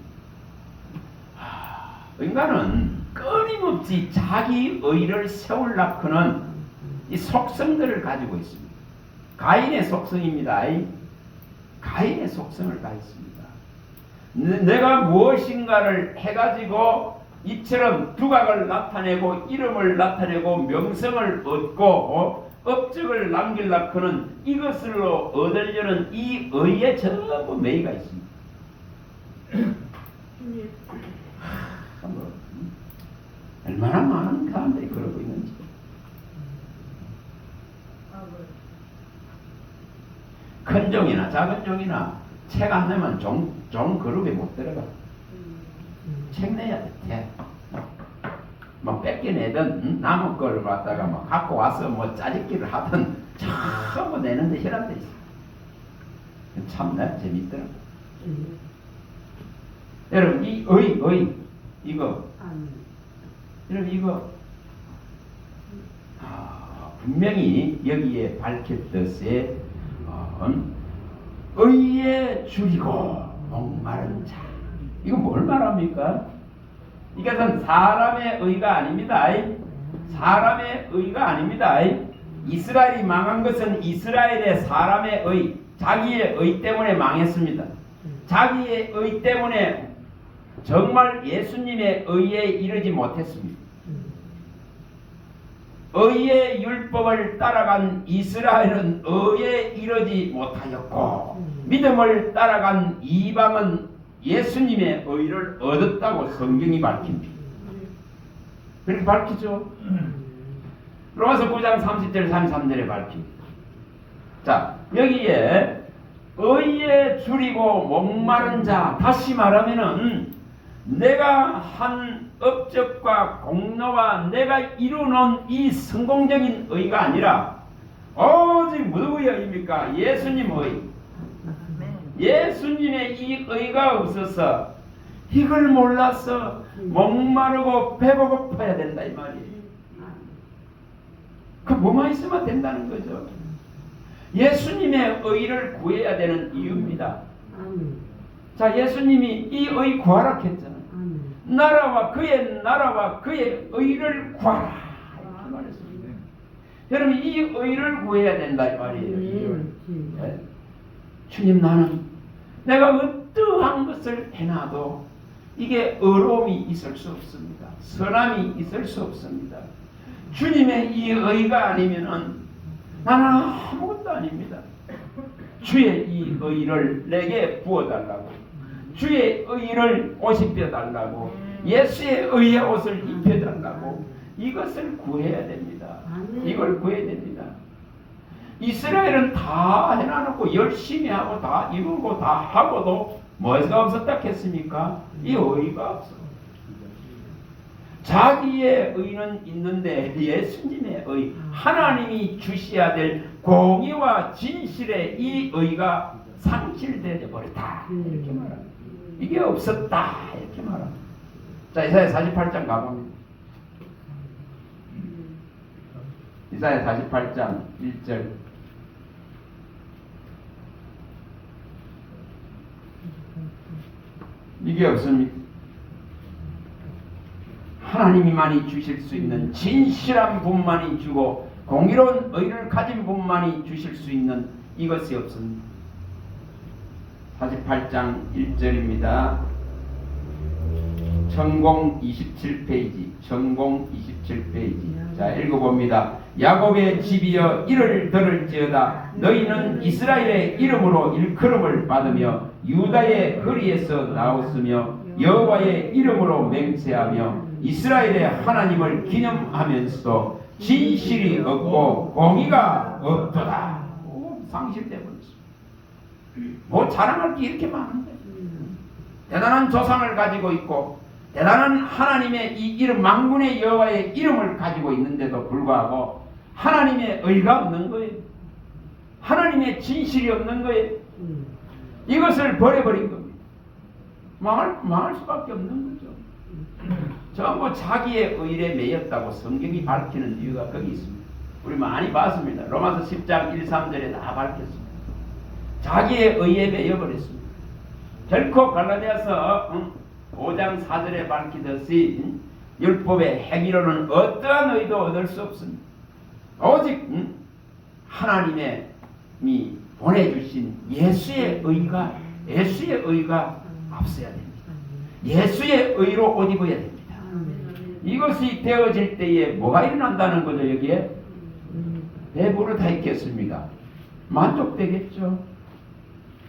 Speaker 1: 끊임없이 자기 의를 세우려고는 이 속성들을 가지고 있습니다. 가인의 속성입니다. 가인의 속성을 가졌습니다. 내가 무엇인가를 해가지고 이처럼 두각을 나타내고 이름을 나타내고 명성을 얻고 업적을 남기려고는 이것으로 얻으려는 이 의에 전부 매이가 있습니다. 얼마나 많은 사람들이 그러고 있는지. 큰 종이나 작은 종이나 책 안 내면 종 그룹에 못 들어가. 책 내야 돼. 뭐 뺏겨내든 남의 걸 갖다가 뭐 갖고 와서 뭐 짜집기를 하든 전부 내는데 혈압돼 있어. 참 재밌더라. 여러분 이 의 이거 여러분 이거 분명히 여기에 밝혔듯이 의에 줄이고 목마른 자. 이거 뭘 말합니까? 이것은 사람의 의가 아닙니다. 사람의 의가 아닙니다. 이스라엘이 망한 것은 이스라엘의 사람의 의, 자기의 의 때문에 망했습니다. 자기의 의 때문에 정말 예수님의 의에 이르지 못했습니다. 의의 율법을 따라간 이스라엘은 의에 이르지 못하였고 믿음을 따라간 이방은 예수님의 의를 얻었다고 성경이 밝힙니다. 그렇게 밝히죠. 로마서 9장 30절 33절에 밝힙니다. 자, 여기에 의에 줄이고 목마른 자, 다시 말하면은 내가 한 업적과 공로와 내가 이루는 이 성공적인 의가 아니라 오직 누구의 의입니까? 예수님의. 예수님의 이 의가 없어서 이걸 몰라서 목마르고 배고파야 된다 이 말이에요. 그 뭐만 있으면 된다는 거죠. 예수님의 의를 구해야 되는 이유입니다. 자, 예수님이 이 의 구하라 했잖아요. 나라와 그의 의를 구하라 이렇게 말했습니다. 여러분 이 의를 구해야 된다 이 말이에요. 네? 주님, 나는 내가 어떠한 것을 해놔도 이게 의로움이 있을 수 없습니다. 선함이 있을 수 없습니다. 주님의 이 의가 아니면은 나는 아무것도 아닙니다. 주의 이 의를 내게 부어달라고, 주의 의를 옷 입혀달라고, 예수의 의의 옷을 입혀달라고, 이것을 구해야 됩니다. 이걸 구해야 됩니다. 이스라엘은 다 해놔놓고 열심히 하고 다 이루고 다 하고도 뭐가 없었다 했습니까? 이 의가 없어. 자기의 의는 있는데 예수님의 의, 하나님이 주셔야 될 공의와 진실의 이 의가 상실되어 버렸다 이렇게 말합니다. 이게 없었다 이렇게 말합니다. 자, 이사야 48장 가봅니다. 이사야 48장 1절. 이게 없습니까? 하나님이만이 주실 수 있는 진실한 분만이 주고 공의로운 의를 가진 분만이 주실 수 있는 이것이 없습니다. 48장 1절입니다. 전공 27페이지. 전공 27페이지. 자, 읽어봅니다. 야곱의 집이여 이를 들을지어다. 너희는 이스라엘의 이름으로 일컬음을 받으며 유다의 거리에서 나왔으며 여호와의 이름으로 맹세하며 이스라엘의 하나님을 기념하면서도 진실이 없고 공의가 없도다. 상실되어 버렸어. 뭐 자랑할 게 이렇게 많은데 대단한 조상을 가지고 있고 대단한 하나님의 이 이름 만군의 여호와의 이름을 가지고 있는데도 불구하고 하나님의 의가 없는 거예요. 하나님의 진실이 없는 거예요. 이것을 버려버린 겁니다. 망할 수밖에 없는 거죠. 전부 자기의 의에 매였다고 성경이 밝히는 이유가 거기 있습니다. 우리 많이 봤습니다. 로마서 10장 1, 3절에 다 밝혔습니다. 자기의 의에 매여버렸습니다. 결코 갈라디아서 5장 4절에 밝히듯이 율법의 행위로는 어떠한 의도 얻을 수 없습니다. 오직 하나님이 보내주신 예수의 의가 앞서야 됩니다. 예수의 의로 옷 입어야 됩니다. 이것이 되어질 때에 뭐가 일어난다는 거죠? 여기에 배부르 다 있겠습니까? 만족되겠죠.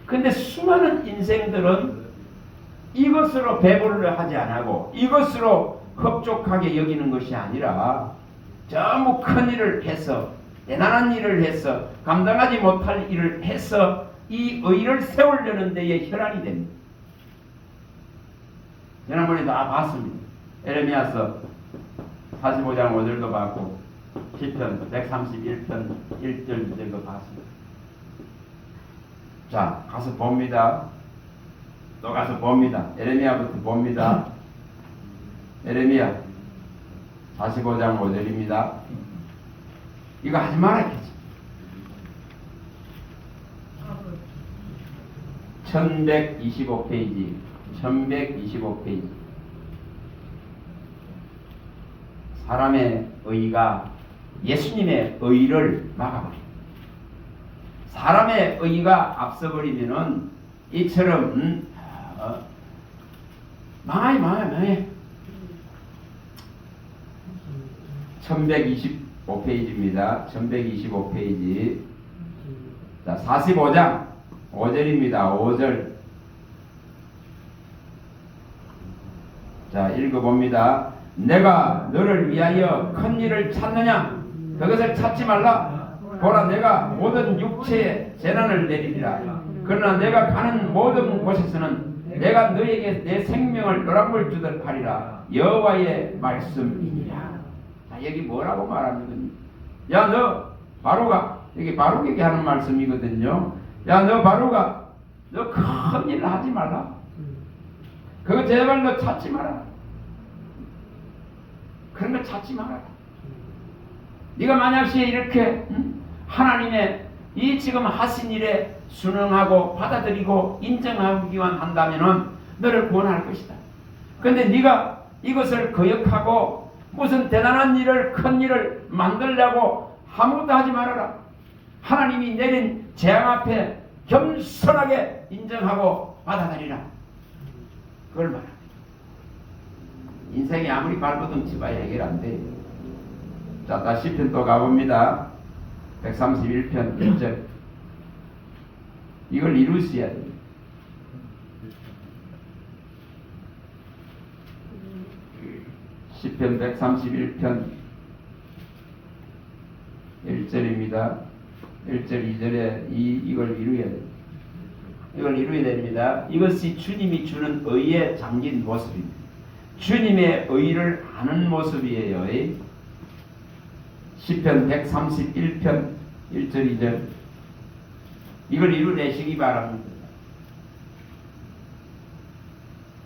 Speaker 1: 근데 수많은 인생들은 이것으로 배부르려 하지 않고 이것으로 흡족하게 여기는 것이 아니라 전부 큰 일을 해서 대단한 일을 해서 감당하지 못할 일을 해서 이 의를 세우려는 데에 혈안이 됩니다. 지난번에 다 봤습니다. 에레미야서 45장 5절도 봤고 시편 131편 1절 2절도 봤습니다. 자, 가서 봅니다. 또 가서 봅니다. 에레미야부터 봅니다. 에레미야 45장 5절입니다. 이거 하지 말아야겠지. 1125페이지 1125페이지. 사람의 의가 예수님의 의를 막아버립니다. 사람의 의가 앞서버리면은 이처럼 망해. 1125페이지입니다. 1125페이지. 자, 45장 5절입니다. 5절. 자, 읽어봅니다. 내가 너를 위하여 큰 일을 찾느냐? 그것을 찾지 말라. 보라, 내가 모든 육체에 재난을 내리리라. 그러나 내가 가는 모든 곳에서는 내가 너에게 내 생명을 노란물 주듯 하리라. 여호와의 말씀이니라. 자, 여기 뭐라고 말합니까? 야, 너 바로가, 여기 바로에게 하는 말씀이거든요. 야, 너 바로가, 너 큰 일을 하지 말라. 그거 제발 너 찾지 마라. 그런 거 찾지 마라. 네가 만약에 이렇게 하나님의 이 지금 하신 일에 순응하고 받아들이고 인정하기만 한다면은 너를 구원할 것이다. 그런데 네가 이것을 거역하고 무슨 대단한 일을 큰 일을 만들려고 아무것도 하지 말아라. 하나님이 내린 재앙 앞에 겸손하게 인정하고 받아들이라. 그걸 말합니다. 인생이 아무리 발버둥 치봐야 해결 안 돼. 자, 다시 시편 또 가봅니다. 131편 1절. 이걸 이루셔야 됩니다. 시편 131편 1절입니다. 1절 2절에 이걸 이루어야 됩니다. 이걸 이루어야 됩니다. 이것이 주님이 주는 의의 장긴 모습입니다. 주님의 의를 아는 모습이에요. 시편 131편 1절 2절 이걸 이루내시기 바랍니다.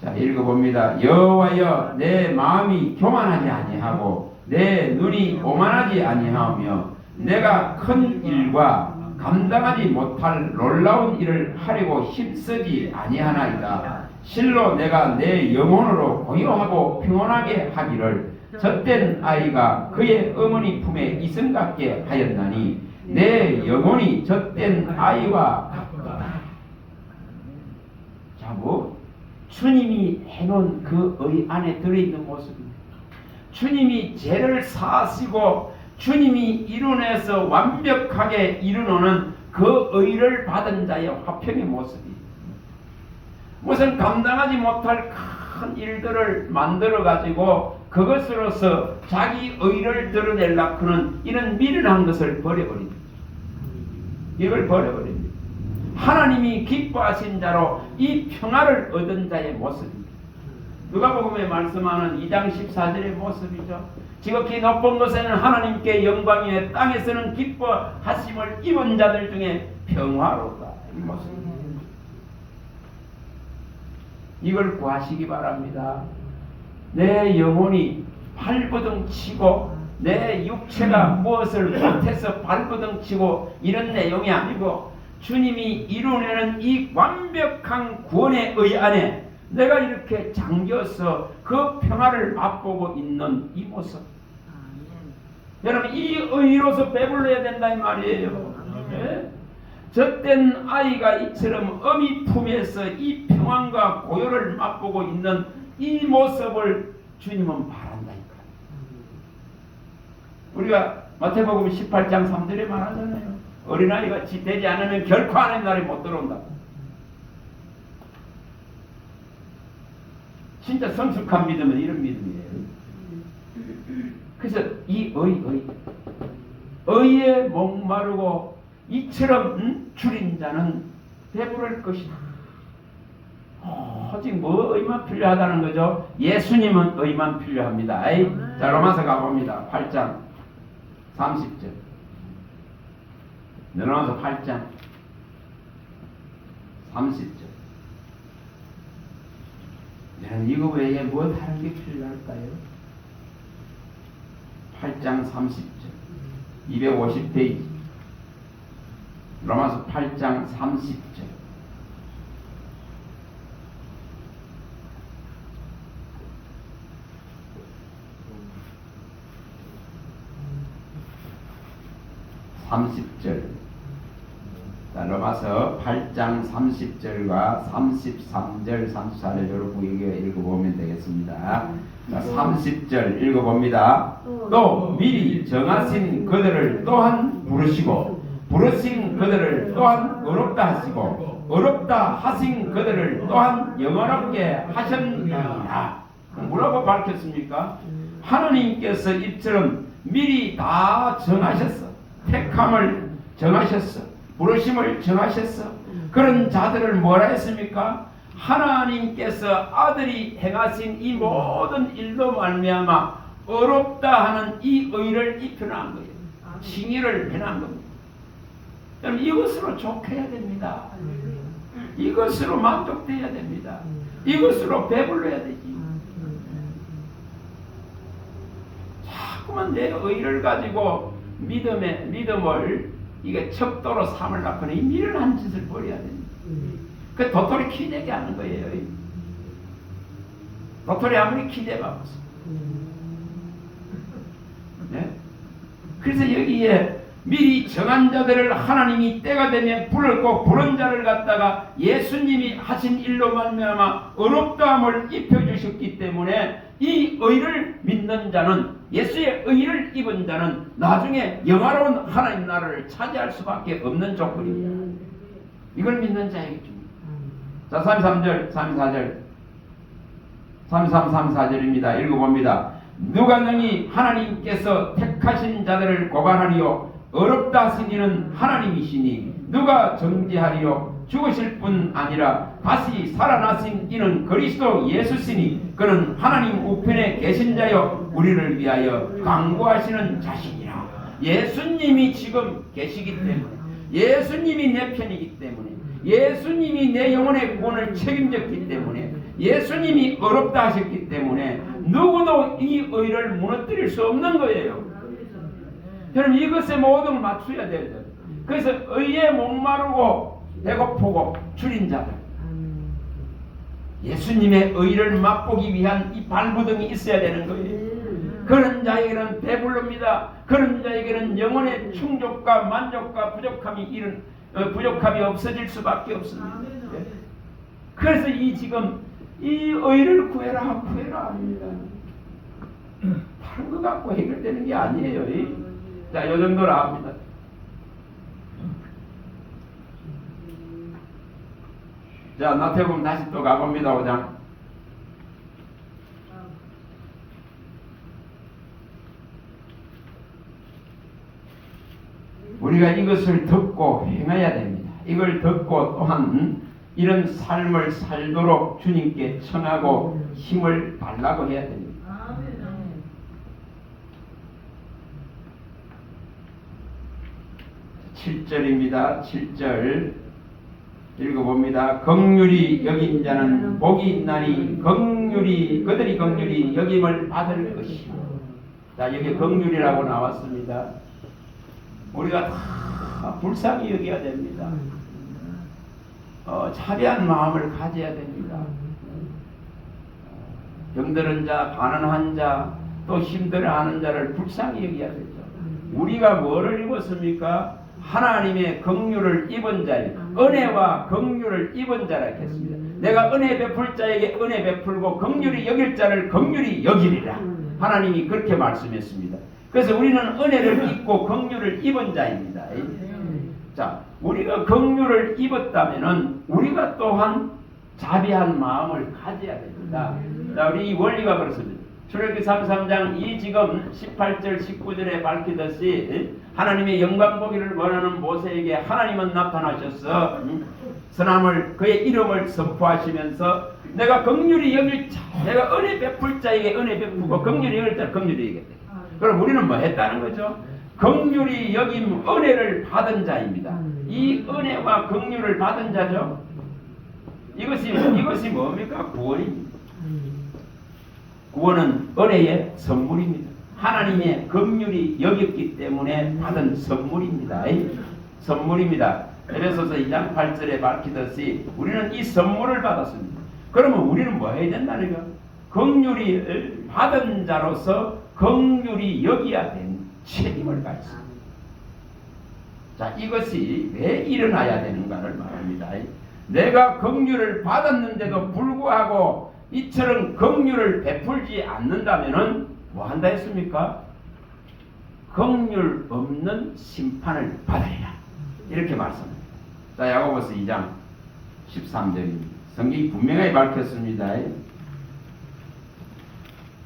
Speaker 1: 자, 읽어봅니다. 여호와여, 내 마음이 교만하지 아니하고 내 눈이 오만하지 아니하며 내가 큰 일과 감당하지 못할 놀라운 일을 하려고 힘쓰지 아니하나이다. 실로 내가 내 영혼으로 고요하고 평온하게 하기를 젖된 아이가 그의 어머니 품에 이승 같게 하였나니 내 영혼이 젖된 아이와 같도다. 자, 주님이 해놓은 그 의 안에 들어있는 모습입니다. 주님이 죄를 사하시고 주님이 이루어내서 완벽하게 이루어놓은 그 의를 받은 자의 화평의 모습입니다. 무슨 감당하지 못할 큰 일들을 만들어 가지고 그것으로서 자기 의를 드러내려고 하는 이런 미련한 것을 버려버립니다. 이걸 버려버립니다. 하나님이 기뻐하신 자로 이 평화를 얻은 자의 모습입니다. 누가복음에 말씀하는 2장 14절의 모습이죠. 지극히 높은 곳에는 하나님께 영광이며 땅에서는 기뻐하심을 입은 자들 중에 평화로다. 이 모습입니다. 이걸 구하시기 바랍니다. 내 영혼이 발버둥 치고 내 육체가 무엇을 못해서 발버둥 치고 이런 내용이 아니고 주님이 이루어내는 이 완벽한 구원의 의 안에 내가 이렇게 잠겨서 그 평화를 맛보고 있는 이 모습. 여러분, 이 의로서 배불러야 된다 이 말이에요. 네? 젖된 아이가 이처럼 어미 품에서 이 평안과 고요를 맛보고 있는 이 모습을 주님은 바란다니까. 우리가 마태복음 18장 3절에 말하잖아요. 어린아이가 되지 않으면 결코 하나님 나라에 못 들어온다. 진짜 성숙한 믿음은 이런 믿음이에요. 그래서 이 의에 목마르고 이처럼 줄인 자는 배부를 것이다. 오직 의만 필요하다는 거죠. 예수님은 의만 필요합니다. 자, 로마서 가봅니다. 8장 30절. 로마서 8장 30절. 이거 외에 뭐 다른 게 필요할까요? 8장 30절 250페이지 로마서 8장 30절 자, 로마서 8장 30절과 33절, 34절 여러분 읽어보면 되겠습니다. 자, 30절 읽어봅니다. 또 미리 정하신 그들을 또한 부르시고 부르신 그들을 또한 의롭다 하시고 의롭다 하신 그들을 또한 영원하게 하셨느니라. 뭐라고 밝혔습니까? 하나님께서 이처럼 미리 다 정하셨어. 택함을 정하셨어. 부르심을 정하셨어. 그런 자들을 뭐라 했습니까? 하나님께서 아들이 행하신 이 모든 일로 말미암아 의롭다 하는 이 의를 입혀놓은 거예요. 칭의를 해놓은 겁니다. 여러분, 이것으로 족해야 됩니다. 이것으로 만족돼야 됩니다. 이것으로 배불러야 되지. 자꾸만 내 의를 가지고 믿음을 이게 척도로 삼으려고 하는 이 미련한 짓을 버려야 됩니다. 그 도토리 키대게 하는 거예요. 도토리 아무리 키대봐 보세요. 네? 그래서 여기에 미리 정한 자들을 하나님이 때가 되면 불을 꼭 부른 자를 갖다가 예수님이 하신 일로 말미암아 의롭다함을 입혀주셨기 때문에 이 의를 믿는 자는, 예수의 의를 입은 자는 나중에 영화로운 하나님 나라를 차지할 수밖에 없는 조건입니다. 이걸 믿는 자에게 줍니다. 자, 33절, 34절 33, 34절입니다. 읽어봅니다. 누가 능히 하나님께서 택하신 자들을 고발하리요? 어렵다 하신 이는 하나님이시니 누가 정죄하리요? 죽으실 뿐 아니라 다시 살아나신 이는 그리스도 예수시니 그는 하나님 우편에 계신 자여 우리를 위하여 강구하시는 자신이라. 예수님이 지금 계시기 때문에, 예수님이 내 편이기 때문에, 예수님이 내 영혼의 구원을 책임졌기 때문에, 예수님이 어렵다 하셨기 때문에 누구도 이 의를 무너뜨릴 수 없는 거예요. 여러분, 이것에 모든 걸 맞춰야 돼요. 그래서 의에 목마르고 배고프고 줄인 자들, 예수님의 의를 맛보기 위한 이 발부등이 있어야 되는 거예요. 그런 자에게는 배불릅니다. 그런 자에게는 영혼의 충족과 만족과 부족함이 없어질 수밖에 없습니다. 그래서 지금 이 의를 구해라 합니다. 다른 거 갖고 해결되는 게 아니에요. 자, 요 정도라 합니다. 자, 나태복음 다시 또 가봅니다. 5장. 우리가 이것을 듣고 행해야 됩니다. 이걸 듣고 또한 이런 삶을 살도록 주님께 청하고 힘을 달라고 해야 됩니다. 7절입니다. 7절 읽어봅니다. 긍휼히 여긴 자는 복이 있나니 그들이 긍휼히 여김을 받을 것이요. 자, 여기 긍휼이라고 나왔습니다. 우리가 다 불쌍히 여겨야 됩니다. 자비한 마음을 가져야 됩니다. 병들은 자, 가난한 자, 또 힘들어하는 자를 불쌍히 여겨야 되죠. 우리가 뭐를 입었습니까? 하나님의 긍휼을 입은 자예요. 은혜와 긍휼을 입은 자라 했습니다. 내가 은혜 베풀 자에게 은혜 베풀고 긍휼히 여길 자를 긍휼히 여기리라. 하나님이 그렇게 말씀했습니다. 그래서 우리는 은혜를 입고 긍휼을 입은 자입니다. 자, 우리가 긍휼을 입었다면은 우리가 또한 자비한 마음을 가져야 됩니다. 자, 우리 이 원리가 그렇습니다. 출애굽기 33장 이 지금 18절 19절에 밝히듯이 하나님의 영광 보기를 원하는 모세에게 하나님은 나타나셔서 선함을 그의 이름을 선포하시면서 내가 긍휼히 여길 자, 내가 은혜 베풀 자에게 은혜 베푸고 긍휼히 여길 자를 긍휼히 여기겠다. 그럼 우리는 뭐 했다는 거죠? 긍휼히 여김 은혜를 받은 자입니다. 이 은혜와 긍휼을 받은 자죠. 이것이 뭡니까? 구원입니다. 구원은 은혜의 선물입니다. 하나님의 긍휼이 여겼기 때문에 받은 선물입니다. 선물입니다. 에베소서 2장 8절에 밝히듯이 우리는 이 선물을 받았습니다. 그러면 우리는 뭐 해야 된다는 거? 긍휼이 받은 자로서 긍휼히 여기야 된 책임을 가졌습니다. 자, 이것이 왜 일어나야 되는가를 말합니다. 내가 긍휼을 받았는데도 불구하고 이처럼 긍휼을 베풀지 않는다면은 뭐 한다 했습니까? 긍휼 없는 심판을 받으리라. 이렇게 말씀합니다. 자, 야고보서 2장 13절입니다. 성경이 분명하게 밝혔습니다.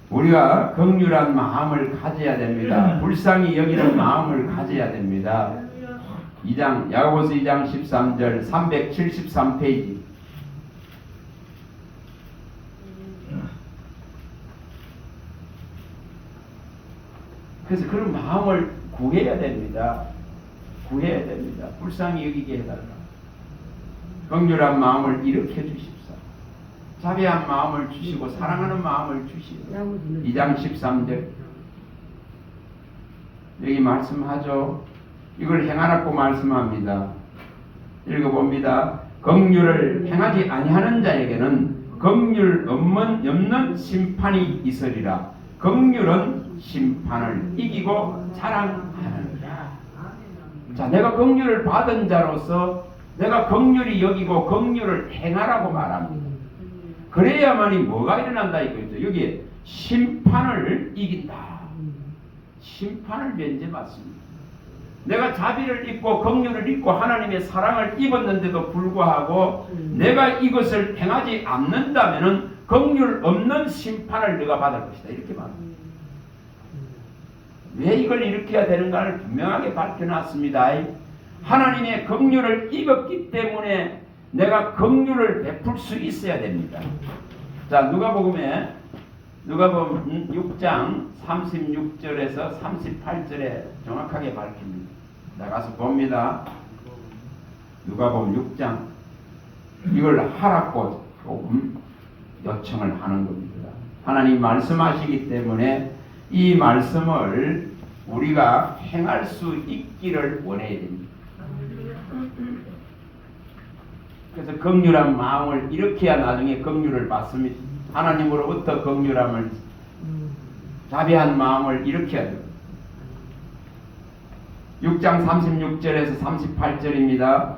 Speaker 1: 우리가 긍휼한 마음을 가져야 됩니다. 불쌍히 여기는 마음을 가져야 됩니다. 야고보서 2장 13절 373페이지. 그래서 그런 마음을 구해야 됩니다. 구해야 됩니다. 불쌍히 여기게 해달라. 긍휼한 마음을 일으켜 주십사. 자비한 마음을 주시고 사랑하는 마음을 주시고. 2장 13절 여기 말씀하죠. 이걸 행하라고 말씀합니다. 읽어봅니다. 긍휼을 행하지 아니하는 자에게는 긍휼 없는 심판이 있으리라. 긍휼은 심판을 이기고 자랑하느니라. 자, 내가 긍휼을 받은 자로서 내가 긍휼히 여기고 긍휼을 행하라고 말합니다. 그래야만이 뭐가 일어난다 이거죠. 여기 심판을 이긴다. 심판을 면제받습니다. 내가 자비를 입고 긍휼을 입고 하나님의 사랑을 입었는데도 불구하고 내가 이것을 행하지 않는다면은 긍휼 없는 심판을 내가 받을 것이다. 이렇게 말합니다. 왜 이걸 일으켜야 되는가를 분명하게 밝혀놨습니다. 하나님의 긍휼을 입었기 때문에 내가 긍휼을 베풀 수 있어야 됩니다. 자, 누가복음에 누가복음 6장 36절에서 38절에 정확하게 밝힙니다. 나가서 봅니다. 누가복음 6장 이걸 하라고 조금 요청을 하는 겁니다. 하나님 말씀하시기 때문에 이 말씀을 우리가 행할 수 있기를 원해야 됩니다. 그래서 긍휼한 마음을 일으켜야 나중에 긍휼을 받습니다. 하나님으로부터 긍휼함을 자비한 마음을 일으켜야 됩니다. 6장 36절에서 38절입니다.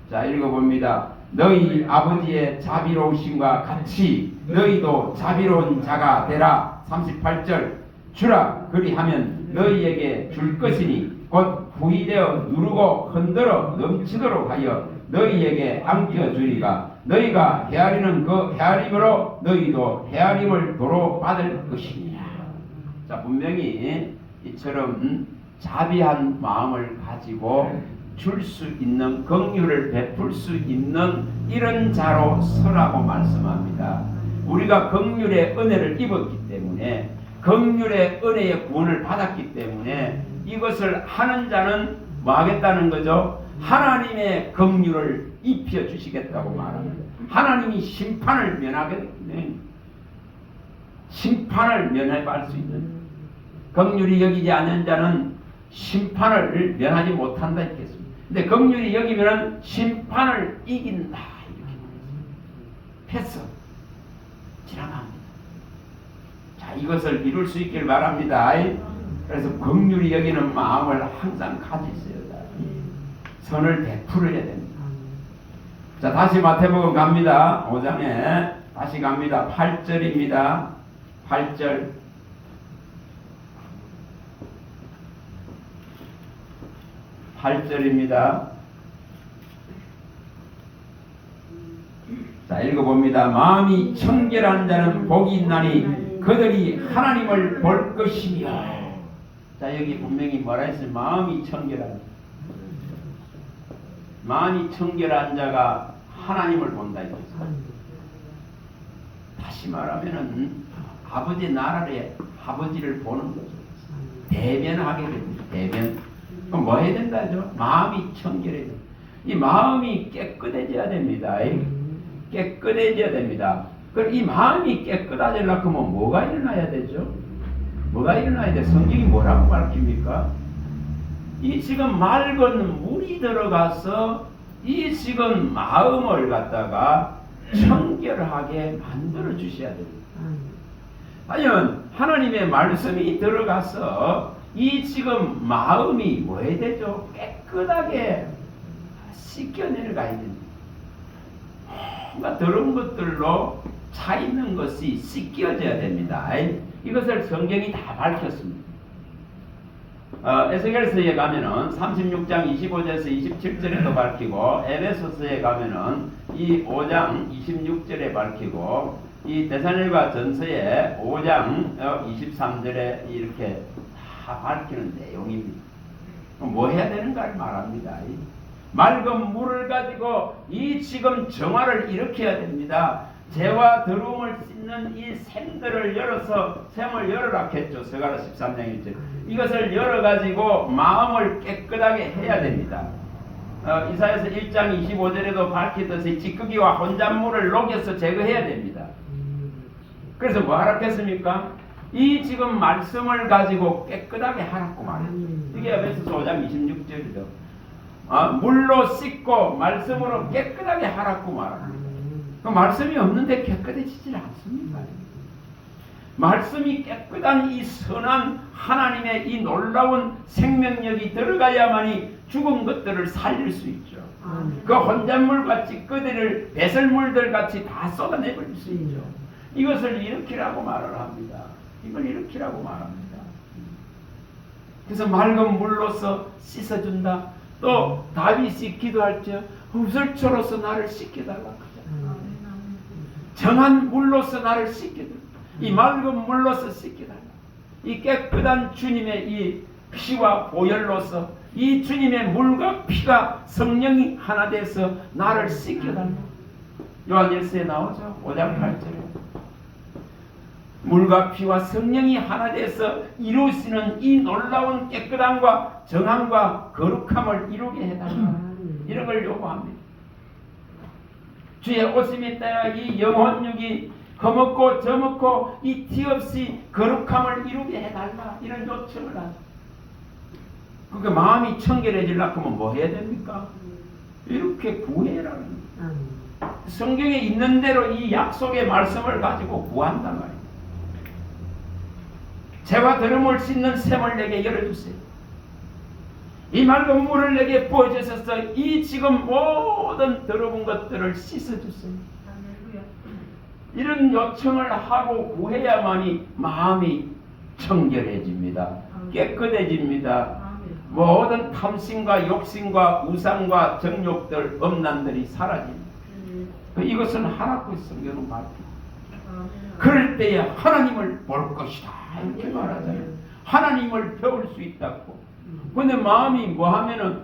Speaker 1: 자, 읽어봅니다. 너희 아버지의 자비로우심과 같이 너희도 자비로운 자가 되라. 38절 주라 그리하면 너희에게 줄 것이니 곧 후이되어 누르고 흔들어 넘치도록 하여 너희에게 안겨주리가 너희가 헤아리는 그 헤아림으로 너희도 헤아림을 도로 받을 것이니라. 자, 분명히 이처럼 자비한 마음을 가지고 줄 수 있는 긍휼을 베풀 수 있는 이런 자로 서라고 말씀합니다. 우리가 긍휼의 은혜를 입었기 때문에 긍휼의 은혜의 구원을 받았기 때문에 이것을 하는 자는 뭐 하겠다는 거죠? 하나님의 긍휼을 입혀 주시겠다고 말합니다. 하나님이 심판을 면할 수 있는 긍휼이 여기지 않는 자는 심판을 면하지 못한다 했겠습니다. 근데 긍휼이 여기면 심판을 이긴다 이렇게 패스 지나갑니다. 자, 이것을 이룰 수 있길 바랍니다. 그래서 긍휼이 여기는 마음을 항상 가지셔야 돼요. 선을 베풀어야 됩니다. 자, 다시 마태복음 갑니다. 5장에 다시 갑니다. 8절입니다. 8절. 자, 읽어봅니다. 마음이 청결한 자는 복이 있나니 그들이 하나님을 볼 것이며. 자, 여기 분명히 뭐라 했어요? 마음이 청결한 자가 하나님을 본다 했어요. 다시 말하면은 아버지 나라의 아버지를 보는 거죠. 대면하게 됩니다. 대면. 그럼 뭐 해야 된다죠? 마음이 청결해야 됩니다. 이 마음이 깨끗해져야 됩니다. 깨끗해져야 됩니다. 그럼 이 마음이 깨끗해지려면 뭐가 일어나야 되죠? 뭐가 일어나야 돼? 성경이 뭐라고 밝힙니까? 이 지금 맑은 물이 들어가서 이 지금 마음을 갖다가 청결하게 만들어 주셔야 됩니다. 과연 하나님의 말씀이 들어가서 이 지금 마음이 뭐 해야 되죠? 깨끗하게 씻겨 내려가야 됩니다. 뭔가 더러운 것들로 차 있는 것이 씻겨져야 됩니다. 이것을 성경이 다 밝혔습니다. 에스겔서에 가면은 36장 25절에서 27절에도 밝히고 에베소서에 가면은 이 5장 26절에 밝히고 이 데살로니가 전서에 5장 23절에 이렇게 다 밝히는 내용입니다. 뭐 해야 되는가를 말합니다. 맑은 물을 가지고 이 지금 정화를 일으켜야 됩니다. 죄와 더러움을 씻는 이 샘들을 열어서 샘을 열어라 했죠. 스가랴 13장 1절. 이것을 열어가지고 마음을 깨끗하게 해야 됩니다. 이사야서 1장 25절에도 밝히듯이 찌꺼기와 혼잣물을 녹여서 제거해야 됩니다. 그래서 뭐 하라고 했습니까? 이 지금 말씀을 가지고 깨끗하게 하라고 말했죠. 이게 에베소서 5장 26절이죠. 물로 씻고 말씀으로 깨끗하게 하라고 말합니다. 그 말씀이 없는데 깨끗해지질 않습니다. 말씀이 깨끗한 이 선한 하나님의 이 놀라운 생명력이 들어가야만이 죽은 것들을 살릴 수 있죠. 그 혼잣물과 찌꺼기를 배설물들 같이 다 쏟아내버릴 수 있죠. 이것을 일으키라고 말을 합니다. 이걸 일으키라고 말합니다. 그래서 맑은 물로서 씻어준다. 또 다윗이 기도할 때 후설초로서 나를 씻겨달라고 하잖아요. 정한 물로서 나를 씻겨달라. 이 맑은 물로서 씻겨달라. 이 깨끗한 주님의 이 피와 보혈로서 이 주님의 물과 피가 성령이 하나 돼서 나를 씻겨달라. 요한일서에 나오죠. 5장 8절에 물과 피와 성령이 하나 돼서 이루시는 이 놀라운 깨끗함과 정함과 거룩함을 이루게 해달라. 이런 걸 요구합니다. 주의 오심이 따라 이 영혼육이 허먹고 저먹고 이 티 없이 거룩함을 이루게 해달라. 이런 요청을 하죠. 그러니까 마음이 청결해지려고 하면 뭐 해야 됩니까? 이렇게 구해라는 거예요. 성경에 있는 대로 이 약속의 말씀을 가지고 구한단 말이에요. 죄와 더러움을 씻는 샘을 내게 열어주세요. 이 맑은 물을 내게 부어주셔서 이 지금 모든 더러운 것들을 씻어주세요. 이런 요청을 하고 구해야만이 마음이 청결해집니다. 깨끗해집니다. 모든 탐심과 욕심과 우상과 정욕들, 음란들이 사라집니다. 이것은 하나님의 성경은 말입니다. 그럴 때에 하나님을 볼 것이다 이렇게 말하잖아요. 하나님을 배울 수 있다고. 근데 마음이 뭐 하면은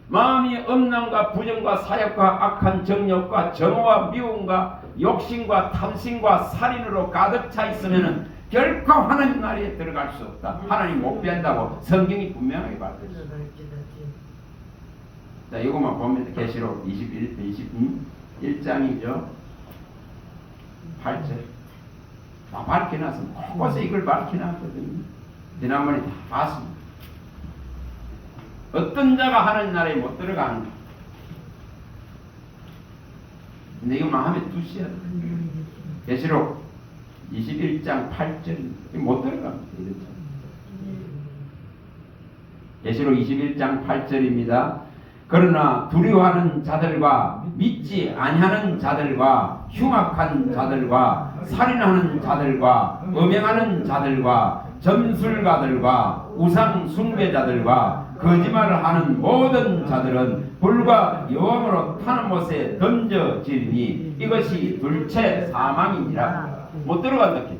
Speaker 1: 마음이 음란과 부정과 사욕과 악한 정욕과 정오와 미움과 욕심과 탐심과 살인으로 가득 차 있으면은 결코 하나님 나라에 들어갈 수 없다. 하나님 못 뵌다고 성경이 분명하게 밝혔어요. 자, 이것만 보면 계시록 21장이죠. 8절. 다 밝혀놨어. 곳곳에 이걸 밝혀놨거든요. 지난번에 다 봤습니다. 어떤 자가 하나님 나라에 못 들어가는가. 근데 이거 마음에 두셔야 돼요. 계시록 21장 8절 못 들어갑니다. 계시록 21장 8절입니다. 그러나 두려워하는 자들과 믿지 아니하는 자들과 흉악한 자들과 살인하는 자들과 음행하는 자들과 점술가들과 우상 숭배자들과 거짓말을 하는 모든 자들은 불과 여왕으로 타는 못에 던져지리니 이것이 둘째 사망이니라. 못 들어간다 했죠.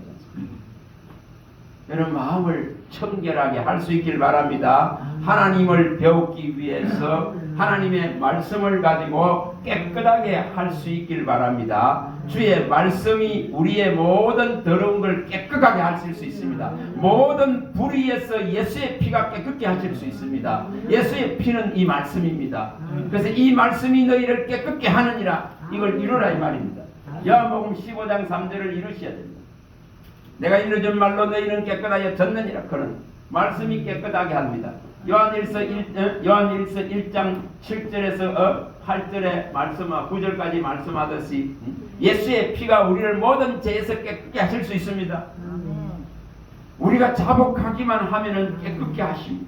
Speaker 1: 여러분 마음을 청결하게 할 수 있길 바랍니다. 하나님을 배우기 위해서 하나님의 말씀을 가지고 깨끗하게 할 수 있길 바랍니다. 주의 말씀이 우리의 모든 더러운 걸 깨끗하게 하실 수 있습니다. 모든 불의에서 예수의 피가 깨끗게 하실 수 있습니다. 예수의 피는 이 말씀입니다. 그래서 이 말씀이 너희를 깨끗게 하느니라. 이걸 이루라 이 말입니다. 요한복음 15장 3절을 이루셔야 됩니다. 내가 이루준 말로 너희는 깨끗하여 졌느니라. 그런 말씀이 깨끗하게 합니다. 요한일서 1장 7절에서 8절에 말씀하 9절까지 말씀하듯이 예수의 피가 우리를 모든 죄에서 깨끗게 하실 수 있습니다. 우리가 자복하기만 하면은 깨끗게 하십니다.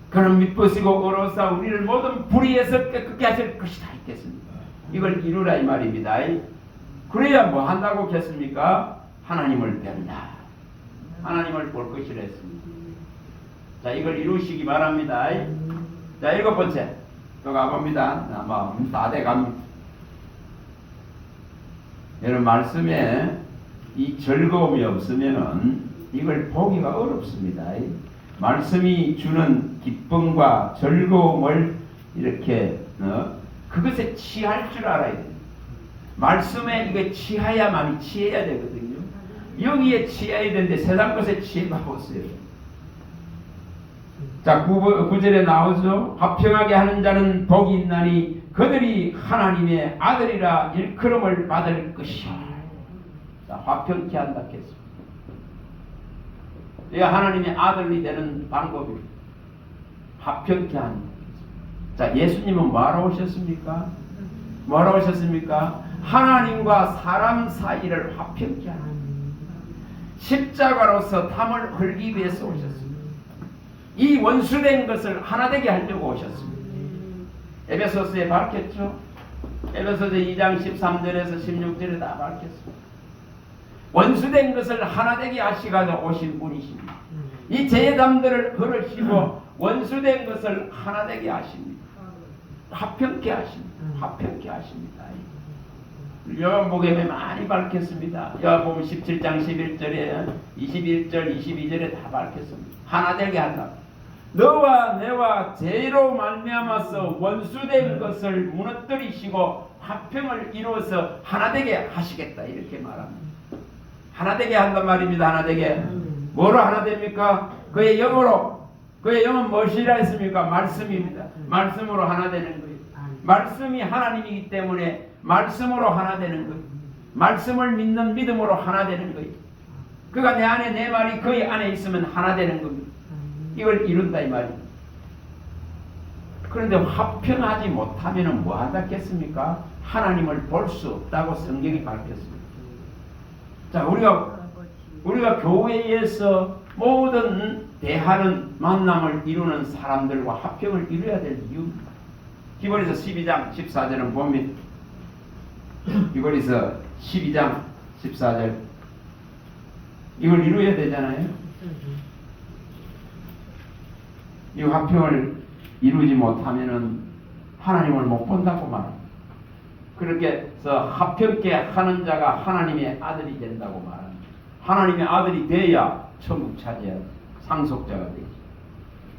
Speaker 1: 그는 미쁘시고 어로사 우리를 모든 불의에서 깨끗게 하실 것이다 했겠습니다. 이걸 이루라 이 말입니다. 그래야 뭐 한다고 했습니까? 하나님을 뵌다. 하나님을 볼 것이라 했습니다. 자, 이걸 이루시기 바랍니다. 자, 7번째 또 가봅니다. 아마 다 돼갑니다. 여러분 말씀에 이 즐거움이 없으면은 이걸 보기가 어렵습니다. 말씀이 주는 기쁨과 즐거움을 이렇게 그것에 취할 줄 알아야 돼요. 말씀에 이게 취해야만이 취해야 되거든요. 여기에 취해야 되는데 세상 것에 취해봐 보세요. 자, 9절에 나오죠. 화평하게 하는 자는 복이 있나니 그들이 하나님의 아들이라 일컬음을 받을 것이야. 자, 화평케 한다 했습니다. 이게 하나님의 아들이 되는 방법입니다. 화평케 하는 것. 자, 예수님은 뭐하러 오셨습니까? 뭐하러 오셨습니까? 하나님과 사람 사이를 화평케 하는 십자가로서 담을 흘기 위해서 오셨습니다. 이 원수된 것을 하나 되게 하려고 오셨습니다. 에베소서에 밝혔죠. 에베소서 2장 13절에서 16절에 다 밝혔습니다. 원수된 것을 하나 되게 하시가지고 오신 분이십니다. 이 죄담들을 걸으시고 원수된 것을 하나 되게 하십니다. 화평케 하십니다. 화평케 하십니다. 요한복음에 많이 밝혔습니다. 요한복음 17장 11절에 21절 22절에 다 밝혔습니다. 하나 되게 한다. 너와 내와 죄로 말미암아서 원수된 것을 무너뜨리시고 화평을 이루어서 하나 되게 하시겠다 이렇게 말합니다. 하나 되게 한단 말입니다. 하나 되게. 뭐로 하나 됩니까? 그의 영으로. 그의 영은 무엇이라 했습니까? 말씀입니다. 말씀으로 하나 되는 거예요. 말씀이 하나님이기 때문에 말씀으로 하나 되는 거예요. 말씀을 믿는 믿음으로 하나 되는 거예요. 그가 내 안에 내 말이 그의 안에 있으면 하나 되는 겁니다. 이걸 이룬다 이 말입니다. 그런데 화평하지 못하면 뭐 한다겠습니까? 하나님을 볼 수 없다고 성경이 밝혔습니다. 자, 우리가 교회에서 모든 대하는 만남을 이루는 사람들과 화평을 이루어야 될 이유입니다. 히브리서 12장 14절은 봅니다. 히브리서 12장 14절 이걸 이루어야 되잖아요. 이 화평을 이루지 못하면은 하나님을 못 본다고 말합니다. 그렇게 해서 화평케 하는 자가 하나님의 아들이 된다고 말합니다. 하나님의 아들이 돼야 천국 차지할 상속자가 되죠.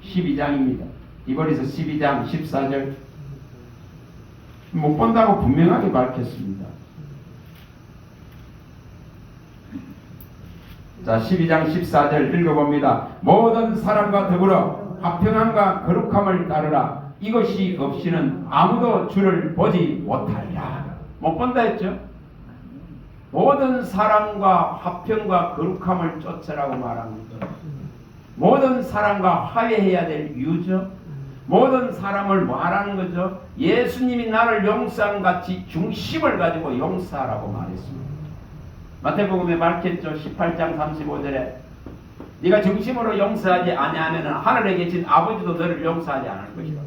Speaker 1: 12장입니다. 히브리서 12장 14절 못 본다고 분명하게 밝혔습니다. 자, 12장 14절 읽어봅니다. 모든 사람과 더불어 화평함과 거룩함을 따르라. 이것이 없이는 아무도 주를 보지 못하리라. 못 본다 했죠? 모든 사람과 화평과 거룩함을 쫓으라고 말합니다. 모든 사람과 화해해야 될 이유죠. 모든 사람을 뭐 하라는 거죠? 예수님이 나를 용서한 같이 중심을 가지고 용서하라고 말했습니다. 마태복음에 밝혔죠. 18장 35절에 네가 중심으로 용서하지 아니하면 하늘에 계신 아버지도 너를 용서하지 않을 것이다.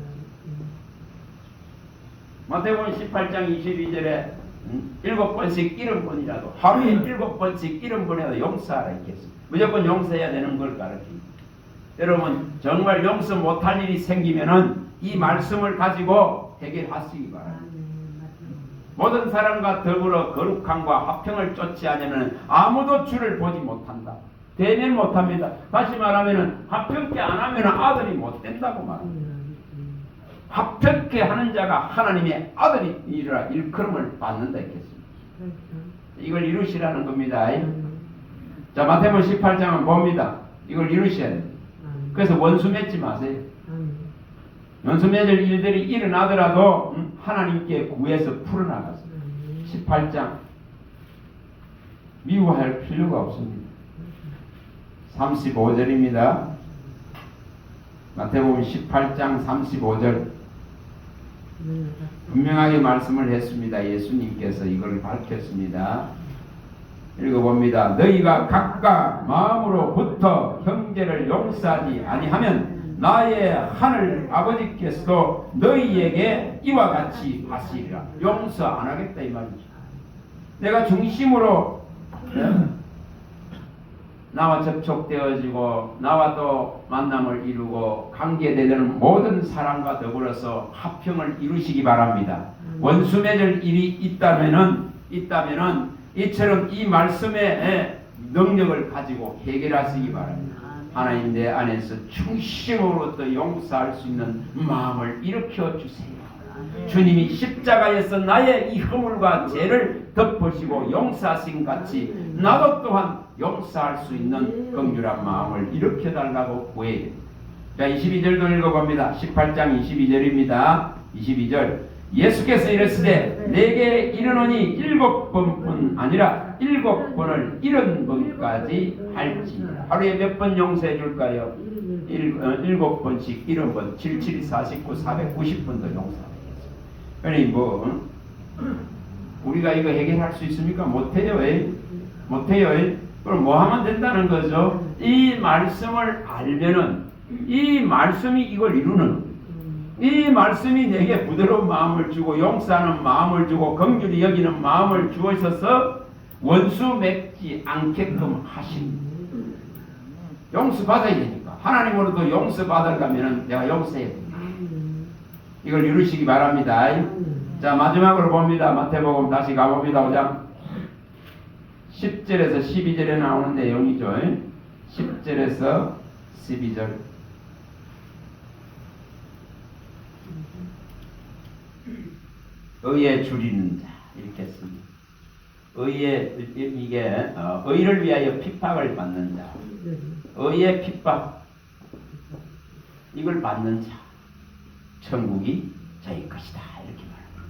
Speaker 1: 마태복음 18장 22절에 7번씩 70번이라도 하루에 7번씩 70번이라도 용서하라 했겠습니다. 무조건 용서해야 되는 걸 가르칩니다. 여러분 정말 용서 못할 일이 생기면은 이 말씀을 가지고 해결하시기 바랍니다. 모든 사람과 더불어 거룩함과 화평을 쫓지 않으면 아무도 주를 보지 못한다. 대면 못합니다. 다시 말하면 화평케 안 하면 아들이 못 된다고 말합니다. 화평케 하는 자가 하나님의 아들이라 일컬음을 받는다 했겠습니다. 이걸 이루시라는 겁니다. 자, 마태복음 18장은 봅니다. 이걸 이루셔야 됩니다. 그래서 원수 맺지 마세요. 원수 맺을 일들이 일어나더라도 하나님께 구해서 풀어나가세요. 18장 미워할 필요가 없습니다. 35절입니다. 마태복음 18장 35절 분명하게 말씀을 했습니다. 예수님께서 이걸 밝혔습니다. 읽어봅니다. 너희가 각각 마음으로부터 형제를 용서하지 아니하면 나의 하늘 아버지께서도 너희에게 이와 같이 하시리라. 용서 안 하겠다 이 말이죠. 내가 중심으로 나와 접촉되어지고 나와 또 만남을 이루고 관계되는 모든 사람과 더불어서 화평을 이루시기 바랍니다. 원수 맺을 일이 있다면은 이처럼 이 말씀의 능력을 가지고 해결하시기 바랍니다. 하나님 내 안에서 중심으로부터 용서할 수 있는 마음을 일으켜 주세요. 주님이 십자가에서 나의 이 허물과 죄를 덮으시고 용서하신 같이 나도 또한 용서할 수 있는 긍휼한 마음을 일으켜 달라고 구해야 됩니다. 자, 22절도 읽어봅니다. 18장 22절입니다. 22절 예수께서 이르시되 내게 이르노니 7번뿐 아니라 7번을 70번까지 할지니라. 하루에 몇 번 용서해 줄까요? 7번씩 70번 7, 7, 49, 490번도 용서하겠습니다. 그러니 우리가 이거 해결할 수 있습니까? 못해요. 못해요. 그럼 뭐 하면 된다는 거죠? 이 말씀을 알면은 이 말씀이 이걸 이루는 이 말씀이 내게 부드러운 마음을 주고 용서하는 마음을 주고 긍휼히 여기는 마음을 주어서 원수 맺지 않게끔 하십니다. 용서받아야 되니까 하나님으로도 용서받으려면 내가 용서해야 됩니다. 이걸 이루시기 바랍니다. 자, 마지막으로 봅니다. 마태복음 다시 가봅니다. 5장 10절에서 12절에 나오는 내용이죠. 10절에서 12절. 의에 줄이는 자 이렇게 했습니다. 의를 위하여 핍박을 받는 자, 의의 핍박 이걸 받는 자, 천국이 저희 것이다 이렇게 말합니다.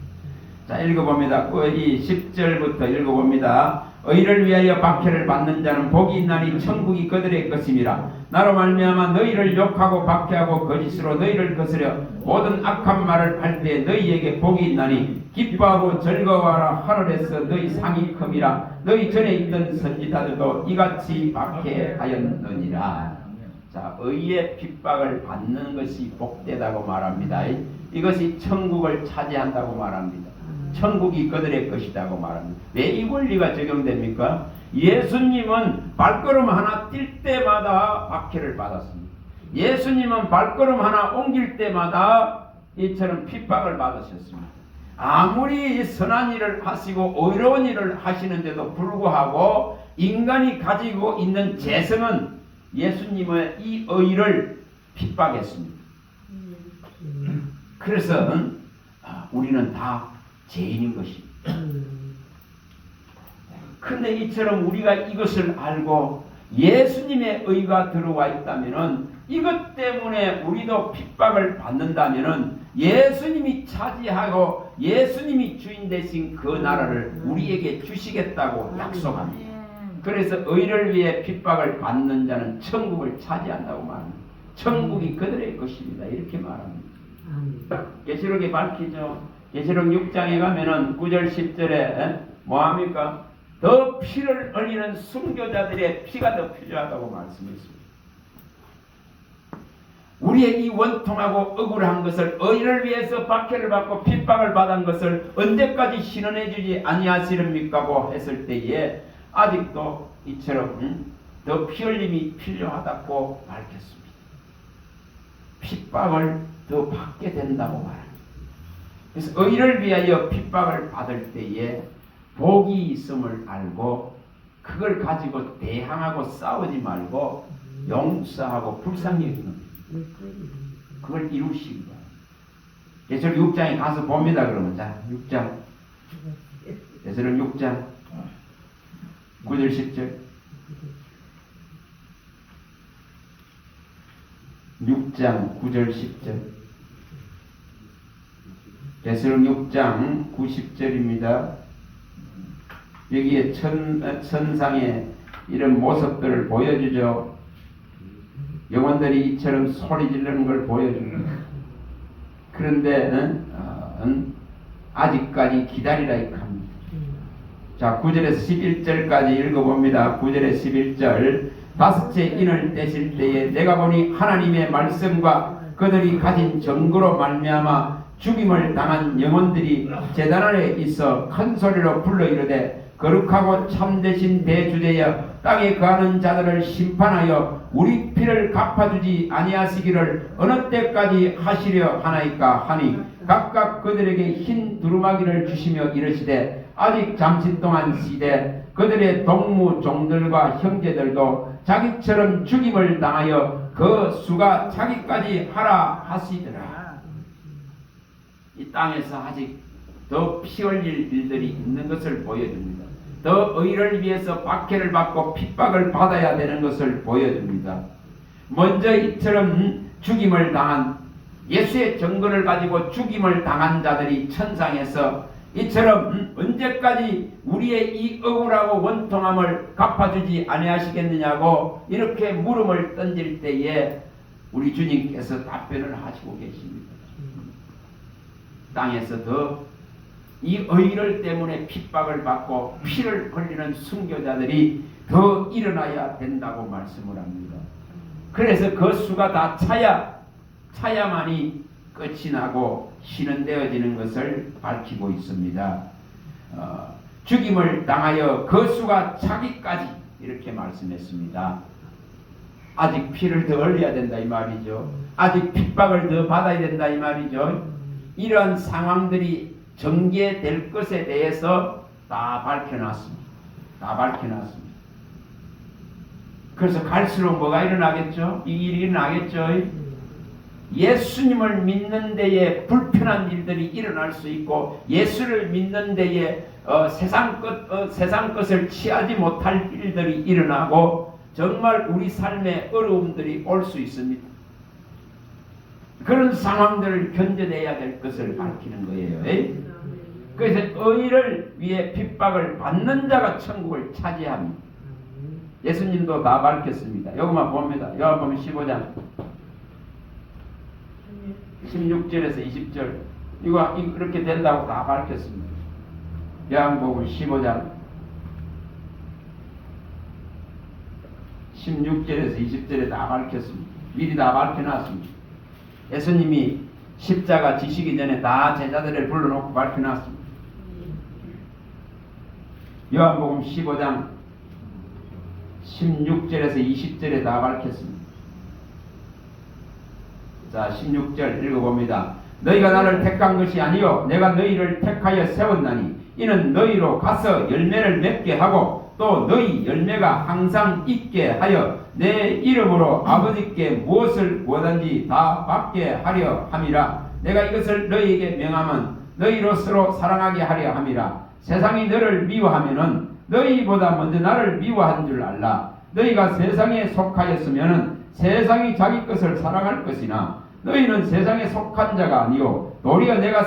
Speaker 1: 자 읽어봅니다. 이 10절부터 읽어봅니다. 의를 위하여 박해를 받는 자는 복이 있나니 천국이 그들의 것임이라. 나로 말미암아 너희를 욕하고 박해하고 거짓으로 너희를 거스려 모든 악한 말을 할 때 너희에게 복이 있나니 기뻐하고 즐거워하라. 하늘에서 너희 상이 큼이라. 너희 전에 있던 선지자들도 이같이 박해하였느니라. 자, 의의 핍박을 받는 것이 복되다고 말합니다. 이것이 천국을 차지한다고 말합니다. 천국이 그들의 것이라고 말합니다. 왜 이 원리가 적용됩니까? 예수님은 발걸음 하나 뛸 때마다 박해를 받았습니다. 예수님은 발걸음 하나 옮길 때마다 이처럼 핍박을 받으셨습니다. 아무리 선한 일을 하시고 의로운 일을 하시는데도 불구하고 인간이 가지고 있는 재성은 예수님의 이 의를 핍박했습니다. 그래서 우리는 다 죄인인 것입니다. 근데 이처럼 우리가 이것을 알고 예수님의 의가 들어와 있다면은 이것 때문에 우리도 핍박을 받는다면은 예수님이 차지하고 예수님이 주인 되신 그 나라를 우리에게 주시겠다고 약속합니다. 그래서 의를 위해 핍박을 받는 자는 천국을 차지한다고 말합니다. 천국이 그들의 것입니다. 이렇게 말합니다. 계시록에 밝히죠. 계시록 6장에 가면은 9절 10절에 뭐합니까? 더 피를 흘리는 순교자들의 피가 더 필요하다고 말씀했습니다. 우리의 이 원통하고 억울한 것을 의를 위해서 박해를 받고 핍박을 받은 것을 언제까지 신원해 주지 아니하시렵니까? 했을 때에 아직도 이처럼 더 피 흘림이 필요하다고 밝혔습니다. 핍박을 더 받게 된다고 말합니다. 그래서 의를 위하여 핍박을 받을 때에 복이 있음을 알고 그걸 가지고 대항하고 싸우지 말고 용서하고 불쌍히 여기는 그걸 이루시기 바랍니다. 계시록 6장에 가서 봅니다. 그러면 자 6장 계시록 6장 9절 10절 6장 9절 10절 계시록 6장 90절입니다. 여기에 천상의 이런 모습들을 보여주죠. 영혼들이 이처럼 소리 지르는 걸 보여줍니다. 그런데 아직까지 기다리라 이렇게 합니다. 자 9절에서 11절까지 읽어봅니다. 9절에 11절 다섯째 인을 떼실 때에 내가 보니 하나님의 말씀과 그들이 가진 정거로 말미암아 죽임을 당한 영혼들이 제단 아래 있어 큰 소리로 불러 이르되 거룩하고 참되신 대주제여 땅에 거하는 자들을 심판하여 우리 피를 갚아주지 아니하시기를 어느 때까지 하시려 하나이까 하니 각각 그들에게 흰 두루마기를 주시며 이르시되 아직 잠시 동안 시되 그들의 동무 종들과 형제들도 자기처럼 죽임을 당하여 그 수가 자기까지 하라 하시더라. 이 땅에서 아직 더 피 흘릴 일들이 있는 것을 보여줍니다. 더 의를 위해서 박해를 받고 핍박을 받아야 되는 것을 보여줍니다. 먼저 이처럼 죽임을 당한 예수의 정거를 가지고 죽임을 당한 자들이 천상에서 이처럼 언제까지 우리의 이 억울하고 원통함을 갚아주지 아니하시겠느냐고 이렇게 물음을 던질 때에 우리 주님께서 답변을 하시고 계십니다. 땅에서 더 이 의를 때문에 핍박을 받고 피를 흘리는 순교자들이 더 일어나야 된다고 말씀을 합니다. 그래서 그 수가 다 차야만이 끝이 나고 신원되어지는 것을 밝히고 있습니다. 죽임을 당하여 그 수가 차기까지 이렇게 말씀했습니다. 아직 피를 더 흘려야 된다 이 말이죠. 아직 핍박을 더 받아야 된다 이 말이죠. 이러한 상황들이 전개될 것에 대해서 다 밝혀놨습니다. 다 밝혀놨습니다. 그래서 갈수록 뭐가 일어나겠죠? 이 일이 일어나겠죠. 예수님을 믿는 데에 불편한 일들이 일어날 수 있고, 예수를 믿는 데에 세상 것을 취하지 못할 일들이 일어나고, 정말 우리 삶에 어려움들이 올 수 있습니다. 그런 상황들을 견뎌내야 될 것을 밝히는 거예요. 그래서 의를 위해 핍박을 받는 자가 천국을 차지합니다. 예수님도 다 밝혔습니다. 여기만 봅니다. 요한복음 15장 16절에서 20절 이렇게 된다고 다 밝혔습니다. 요한복음 15장 16절에서 20절에 다 밝혔습니다. 미리 다 밝혀놨습니다. 예수님이 십자가 지시기 전에 다 제자들을 불러놓고 밝혀놨습니다. 요한복음 15장 16절에서 20절에 다 밝혔습니다. 자, 16절 읽어봅니다. 너희가 나를 택한 것이 아니요 내가 너희를 택하여 세웠나니 이는 너희로 가서 열매를 맺게 하고 또 너희 열매가 항상 있게 하여 내 이름으로 아버지께 무엇을 구하든지 다 받게 하려 함이라. 내가 이것을 너희에게 명하면 너희로 서로 사랑하게 하려 함이라. 세상이 너를 미워하면은 너희보다 먼저 나를 미워한 줄 알라. 너희가 세상에 속하였으면은 세상이 자기 것을 사랑할 것이나 너희는 세상에 속한 자가 아니요 도리어 내가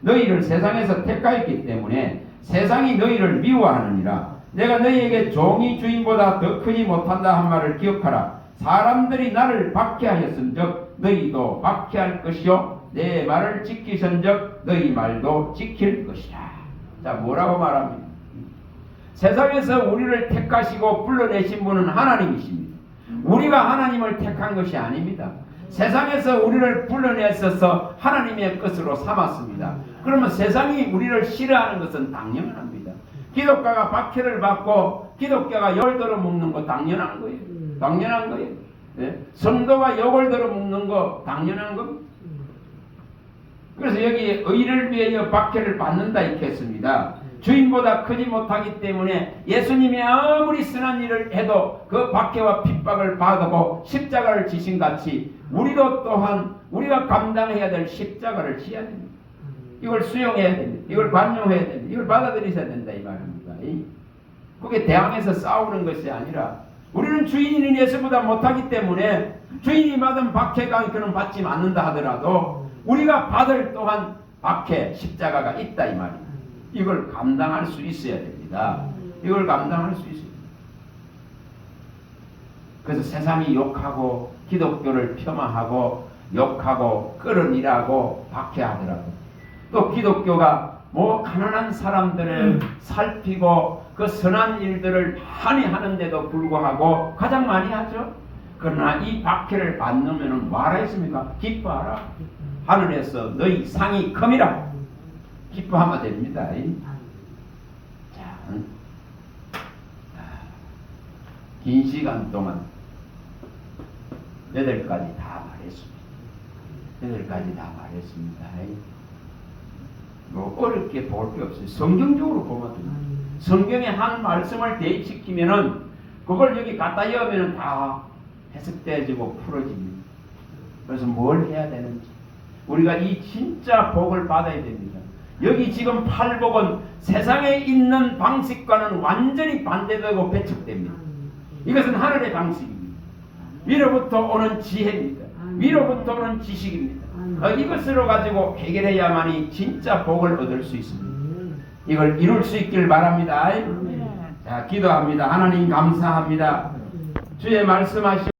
Speaker 1: 너희를 세상에서 택하였기 때문에 세상이 너희를 미워하느니라. 내가 너희에게 종이 주인보다 더 크지 못한다 한 말을 기억하라. 사람들이 나를 박해하였은즉 너희도 박해할 것이요 내 말을 지키선즉 너희 말도 지킬 것이라. 자, 뭐라고 말합니까? 세상에서 우리를 택하시고 불러내신 분은 하나님이십니다. 우리가 하나님을 택한 것이 아닙니다. 세상에서 우리를 불러내셔서 하나님의 것으로 삼았습니다. 그러면 세상이 우리를 싫어하는 것은 당연합니다. 기독교가 박해를 받고 기독교가 욕을 들어먹는 거 당연한 거예요. 당연한 거예요. 네? 성도가 욕을 들어먹는 거 당연한 겁니다. 그래서 여기 의를 위하여 박해를 받는다 이렇게 했습니다. 주인보다 크지 못하기 때문에 예수님이 아무리 선한 일을 해도 그 박해와 핍박을 받고 십자가를 지신 같이 우리도 또한 우리가 감당해야 될 십자가를 지어야 됩니다. 이걸 수용해야 됩니다. 이걸 관용해야 됩니다. 이걸 받아들이셔야 된다 이 말입니다. 그게 대항해서 싸우는 것이 아니라 우리는 주인인 예수보다 못하기 때문에 주인이 받은 박해가 그는 받지 않는다 하더라도 우리가 받을 또한 박해 십자가가 있다 이 말입니다. 이걸 감당할 수 있어야 됩니다. 이걸 감당할 수 있어요. 그래서 세상이 욕하고 기독교를 폄하하고 욕하고 끌어내라고 박해하더라도 또 기독교가 가난한 사람들을 살피고 그 선한 일들을 많이 하는데도 불구하고 가장 많이 하죠. 그러나 이 박해를 받으면 뭐하라 했습니까? 기뻐하라. 하늘에서 너희 상이 큼이라. 기뻐하면 됩니다. 자, 긴 시간 동안 8가지 다 말했습니다. 8가지 다 말했습니다. 뭐 어렵게 볼 게 없어요. 성경적으로 보면 됩니다. 성경에 한 말씀을 대입시키면은 그걸 여기 갖다 여으면은 다 해석되어지고 풀어집니다. 그래서 뭘 해야 되는지 우리가 이 진짜 복을 받아야 됩니다. 여기 지금 팔복은 세상에 있는 방식과는 완전히 반대되고 배척됩니다. 이것은 하늘의 방식입니다. 위로부터 오는 지혜입니다. 위로부터 오는 지식입니다. 이것으로 가지고 해결해야만이 진짜 복을 얻을 수 있습니다. 이걸 이룰 수 있길 바랍니다. 자, 기도합니다. 하나님 감사합니다. 주의 말씀하시